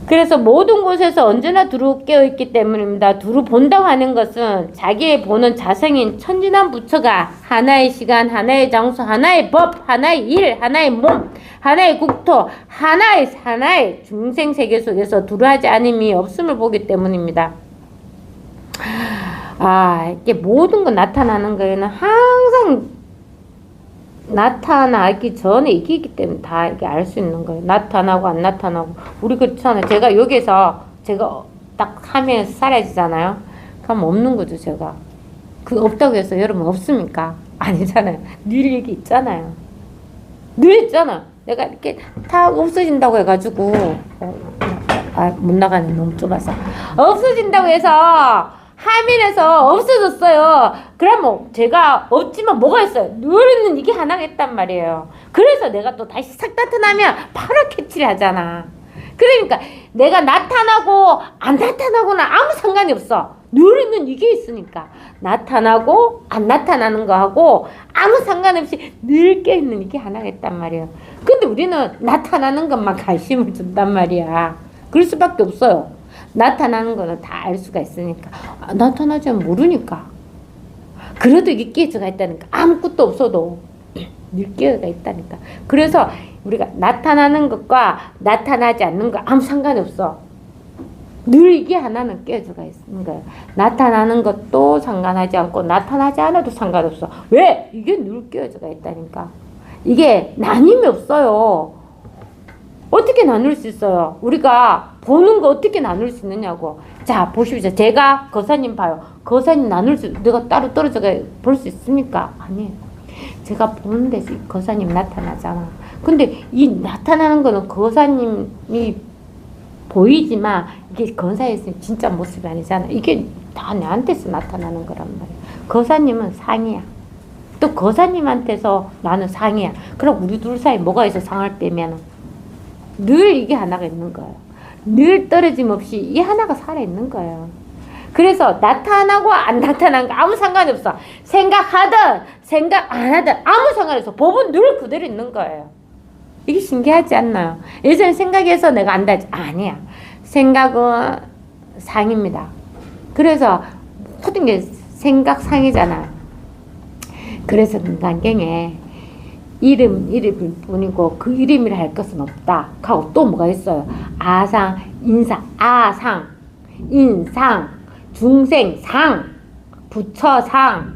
그래서 모든 곳에서 언제나 두루 깨어있기 때문입니다. 두루 본다고 하는 것은 자기의 보는 자성인 천진한 부처가 하나의 시간, 하나의 장소, 하나의 법, 하나의 일, 하나의 몸, 하나의 국토, 하나의 중생세계 속에서 두루하지 않음이 없음을 보기 때문입니다. 이게 모든 거 나타나는 거에는 항상 나타나기 전에 이게 있기 때문에 다 이게 알 수 있는 거예요. 나타나고 안 나타나고. 우리 그렇잖아요. 제가 여기서 제가 딱 화면에서 사라지잖아요. 그럼 없는 거죠, 제가. 그 없다고 해서 여러분 없습니까? 아니잖아요. 늘 여기 있잖아요. 늘 있잖아. 내가 이렇게 다 없어진다고 해가지고 못 나가네. 너무 좁아서. 없어진다고 해서 화면에서 없어졌어요. 그럼 제가 없지만 뭐가 있어요? 늘 있는 이게 하나가 있단 말이에요. 그래서 내가 또 다시 싹 나타나면 바로 캐치를 하잖아. 그러니까 내가 나타나고 안 나타나고는 아무 상관이 없어. 늘 있는 이게 있으니까. 나타나고 안 나타나는 거하고 아무 상관없이 늘 깨있는 이게 하나가 있단 말이에요. 근데 우리는 나타나는 것만 관심을 준단 말이야. 그럴 수밖에 없어요. 나타나는 거는 다 알 수가 있으니까. 나타나지 않으면 모르니까. 그래도 이게 깨져가 있다니까. 아무것도 없어도 늘 깨어가 있다니까. 그래서 우리가 나타나는 것과 나타나지 않는 거 아무 상관이 없어. 늘 이게 하나는 깨져가 있는 거야. 나타나는 것도 상관하지 않고 나타나지 않아도 상관없어. 왜? 이게 늘 깨져가 있다니까. 이게 나님이 없어요. 어떻게 나눌 수 있어요? 우리가 보는 거 어떻게 나눌 수 있느냐고. 자, 보십시오. 제가 거사님 봐요. 거사님 내가 따로 떨어져 볼 수 있습니까? 아니에요. 제가 보는 데서 거사님 나타나잖아. 근데 이 나타나는 거는 거사님이 보이지만 이게 거사에서 진짜 모습이 아니잖아. 이게 다 내한테서 나타나는 거란 말이야. 거사님은 상이야. 또 거사님한테서 나는 상이야. 그럼 우리 둘 사이 뭐가 있어? 상을 빼면은. 늘 이게 하나가 있는 거예요. 늘 떨어짐 없이 이 하나가 살아있는 거예요. 그래서 나타나고 안 나타나는 거 아무 상관이 없어. 생각하든 생각 안 하든 아무 상관이 없어. 법은 늘 그대로 있는 거예요. 이게 신기하지 않나요? 예전에 생각해서 내가 안다 하지. 아니야. 생각은 상입니다. 그래서 모든 게 생각상이잖아. 그래서 인간경에 이름일 뿐이고 그 이름이라 할 것은 없다. 하고 또 뭐가 있어요? 아상, 인상, 아상, 인상, 중생상, 부처상,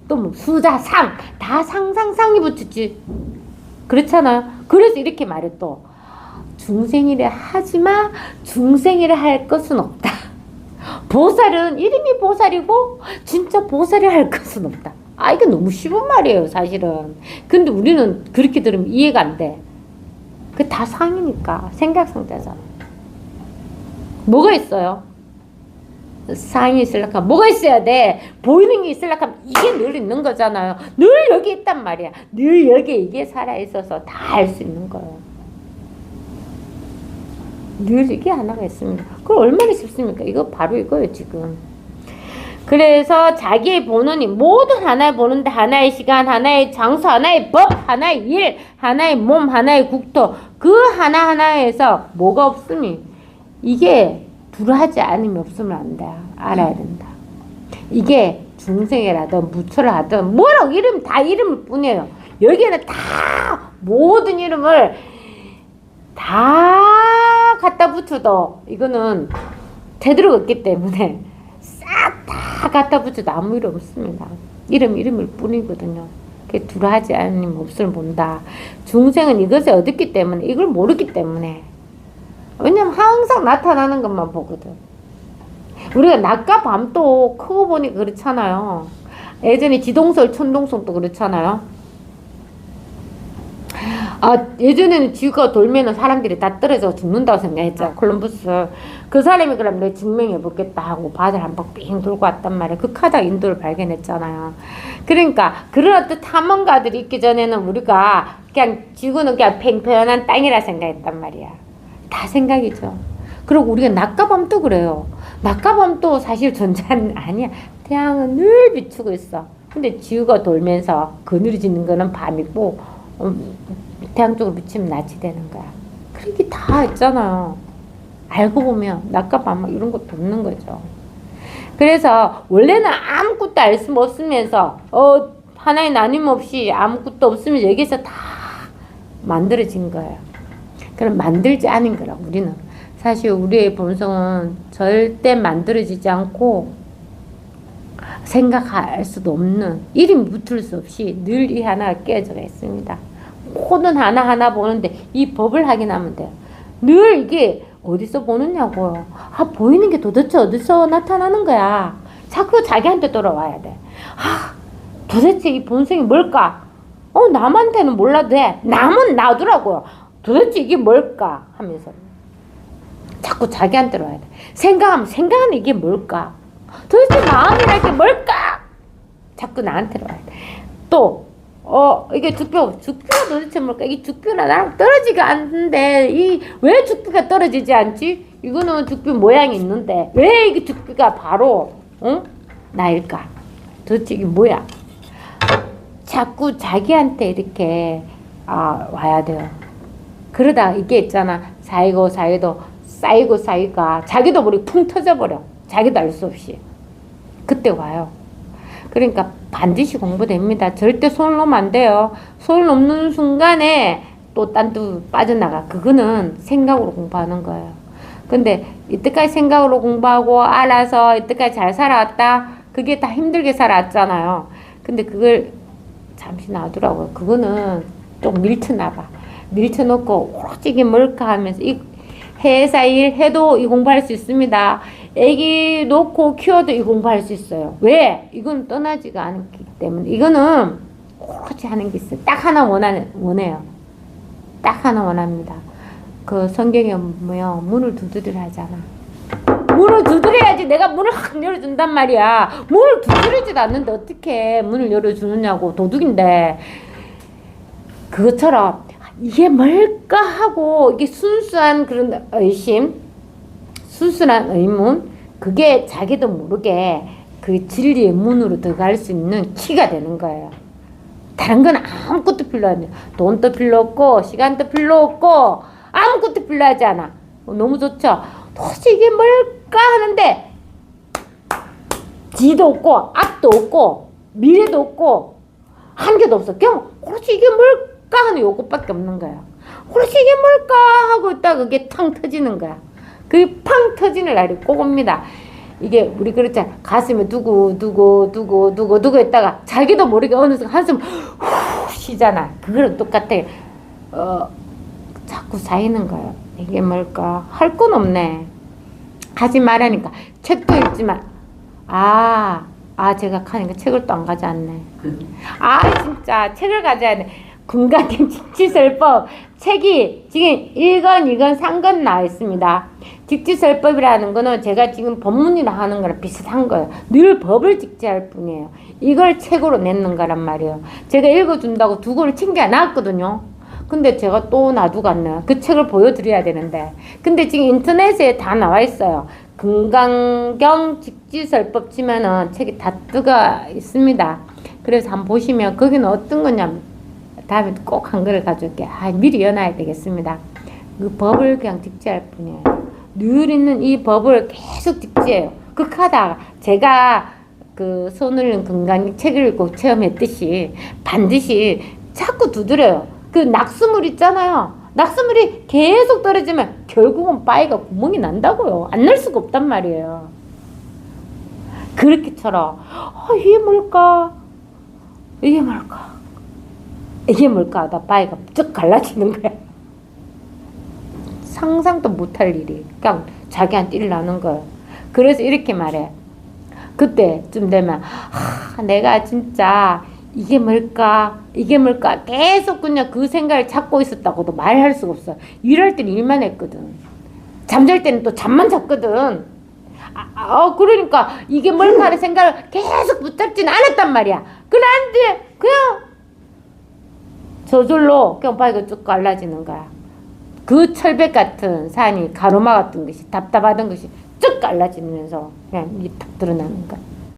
또 뭐 수자상, 다 상상상이 붙었지. 그렇잖아요. 그래서 이렇게 말해 또 중생이라 하지만 중생이라 할 것은 없다. 보살은 이름이 보살이고 진짜 보살이라 할 것은 없다. 이게 너무 쉬운 말이에요, 사실은. 근데 우리는 그렇게 들으면 이해가 안 돼. 그 다 상이니까. 생각상자잖아. 뭐가 있어요? 상이 있으려면 뭐가 있어야 돼? 보이는 게 있으려면 이게 늘 있는 거잖아요. 늘 여기 있단 말이야. 늘 여기에 이게 살아있어서 다 알 수 있는 거예요. 늘 이게 하나가 있습니다. 그럼 얼마나 쉽습니까? 이거 바로 이거예요, 지금. 그래서 자기의 본원이 모든 하나의 보는데 하나의 시간, 하나의 장소, 하나의 법, 하나의 일, 하나의 몸, 하나의 국토 그 하나하나에서 뭐가 없으니 이게 불하지 않으면 없으면 안 돼. 알아야 된다. 이게 중생이라든 무초를 하든 뭐라고 이름 다 이름일 뿐이에요. 여기에는 다 모든 이름을 다 갖다 붙여도 이거는 제대로 없기 때문에 싹 다 갖다 붙여도 아무 일 없습니다. 이름일 뿐이거든요. 그게 두려하지 않으면 없을 본다. 중생은 이것을 얻었기 때문에 이걸 모르기 때문에 왜냐면 항상 나타나는 것만 보거든. 우리가 낮과 밤도 크고 보니 그렇잖아요. 예전에 지동설 천동설도 그렇잖아요. 예전에는 지구가 돌면은 사람들이 다 떨어져 죽는다고 생각했죠. 콜럼버스. 그 사람이 그럼 내 증명해보겠다 하고 바다를 한 번 삥 돌고 왔단 말이야. 극하다 인도를 발견했잖아요. 그러니까 그런 어떤 탐험가들이 있기 전에는 우리가 그냥 지구는 그냥 팽팽한 땅이라 생각했단 말이야. 다 생각이죠. 그리고 우리가 낮과 밤도 그래요. 낮과 밤도 사실 존재는 아니야. 태양은 늘 비추고 있어. 근데 지구가 돌면서 그늘지는 거는 밤이고 태양 쪽으로 비치면 낮이 되는 거야. 그렇게 다 있잖아요. 알고 보면 낮과 밤 이런 것도 없는 거죠. 그래서 원래는 아무것도 알 수 없으면서 하나의 나님 없이 아무것도 없으면 여기서 다 만들어진 거예요. 그럼 만들지 않은 거라 우리는. 사실 우리의 본성은 절대 만들어지지 않고 생각할 수도 없는 이름 붙을 수 없이 늘 이 하나가 깨어져 있습니다. 모든 하나하나 보는데 이 법을 확인하면 돼요. 늘 이게 어디서 보느냐고요. 보이는 게 도대체 어디서 나타나는 거야. 자꾸 자기한테 돌아와야 돼. 도대체 이 본성이 뭘까? 남한테는 몰라도 돼. 남은 놔두라고요. 도대체 이게 뭘까? 하면서 자꾸 자기한테로 와야 돼. 생각하는 이게 뭘까? 도대체 마음이랄 게 뭘까? 자꾸 나한테로 와야 돼. 또 이게 죽비가 도대체 뭘까? 이 죽비가 나랑 떨어지가 않는데 왜 죽비가 떨어지지 않지? 이거는 죽비 모양이 있는데 왜 이게 죽비가 바로 나일까? 도대체 이게 뭐야? 자꾸 자기한테 이렇게 와야 돼요. 그러다 이게 있잖아. 쌓이고 쌓이가 자기도 모르게 풍 터져버려. 자기도 알 수 없이. 그때 와요. 그러니까 반드시 공부됩니다. 절대 손을 놓으면 안 돼요. 손을 놓는 순간에 또 딴 데 빠져나가. 그거는 생각으로 공부하는 거예요. 근데 이때까지 생각으로 공부하고 알아서 이때까지 잘 살아왔다. 그게 다 힘들게 살아왔잖아요. 근데 그걸 잠시 놔두라고요. 그거는 좀 밀쳐놔봐. 밀쳐놓고 오로지 이게 뭘까 하면서 회사 일 해도 이 공부할 수 있습니다. 애기 놓고 키워도 이 공부할 수 있어요. 왜? 이건 떠나지가 않기 때문에. 이거는 오로지 하는 게 있어요. 딱 하나 원해요. 딱 하나 원합니다. 그 성경에 보면 문을 두드리라 하잖아. 문을 두드려야지 내가 문을 확 열어준단 말이야. 문을 두드리지도 않는데 어떻게 문을 열어주느냐고. 도둑인데. 그것처럼 이게 뭘까 하고 이게 순수한 그런 의심, 순수한 의문, 그게 자기도 모르게 그 진리의 문으로 들어갈 수 있는 키가 되는 거예요. 다른 건 아무것도 필요하지 않아요. 돈도 필요 없고 시간도 필요 없고 아무것도 필요하지 않아. 너무 좋죠? 도대체 이게 뭘까 하는데 뒤도 없고 앞도 없고 미래도 없고 한계도 없어. 그냥 도대체 이게 뭘까 하는 요것밖에 없는 거야. 도대체 이게 뭘까 하고 있다가 그게 탕 터지는 거야. 그게 팡 터지는 날이 꼭 옵니다. 이게 우리 그렇잖아. 가슴에 두고 있다가 자기도 모르게 어느 순간 한숨 후 쉬잖아. 그거랑 똑같아. 자꾸 쌓이는 거예요. 이게 뭘까? 할 건 없네. 하지 말라니까. 책도 읽지만 제가 하니까 책을 또 안 가져왔네. 진짜 책을 가져야 돼. 군가경 직지설법 책이 지금 1권, 2권, 3권 나와 있습니다. 직지설법이라는 거는 제가 지금 법문이라 하는 거랑 비슷한 거예요. 늘 법을 직지할 뿐이에요. 이걸 책으로 냈는 거란 말이에요. 제가 읽어준다고 2권을 챙겨놨거든요. 근데 제가 또 놔두고 갔네요. 그 책을 보여드려야 되는데. 근데 지금 인터넷에 다 나와 있어요. 건강경 직지설법 치면은 책이 다 뜨가 있습니다. 그래서 한번 보시면 거기는 어떤 거냐면 다음에 꼭 한 거를 가져올게. 미리 연화해야 되겠습니다. 그 법을 그냥 직지할 뿐이에요. 늘 있는 이 법을 계속 직지해요. 극하다. 제가 그 손을 건강 책을 읽고 체험했듯이 반드시 자꾸 두드려요. 그 낙수물 있잖아요. 낙수물이 계속 떨어지면 결국은 바위가 구멍이 난다고요. 안 날 수가 없단 말이에요. 그렇게처럼 이게 뭘까? 이게 뭘까? 이게 뭘까 하다 바위가 쭉 갈라지는 거야. 상상도 못할 일이 그냥 자기한테 일어나는 거예요. 그래서 이렇게 말해. 그때쯤 되면 내가 진짜 이게 뭘까? 이게 뭘까? 계속 그냥 그 생각을 찾고 있었다고도 말할 수가 없어. 일할 때는 일만 했거든. 잠잘 때는 또 잠만 잤거든. 그러니까 이게 뭘까 하는 생각을 계속 붙잡진 않았단 말이야. 그런데 그냥 저절로 그냥 바위가 쭉 갈라지는 거야. 그 철벽 같은 산이 가로막았던 것이 답답하던 것이 쭉 갈라지면서 그냥 이게 탁 드러나는 거야.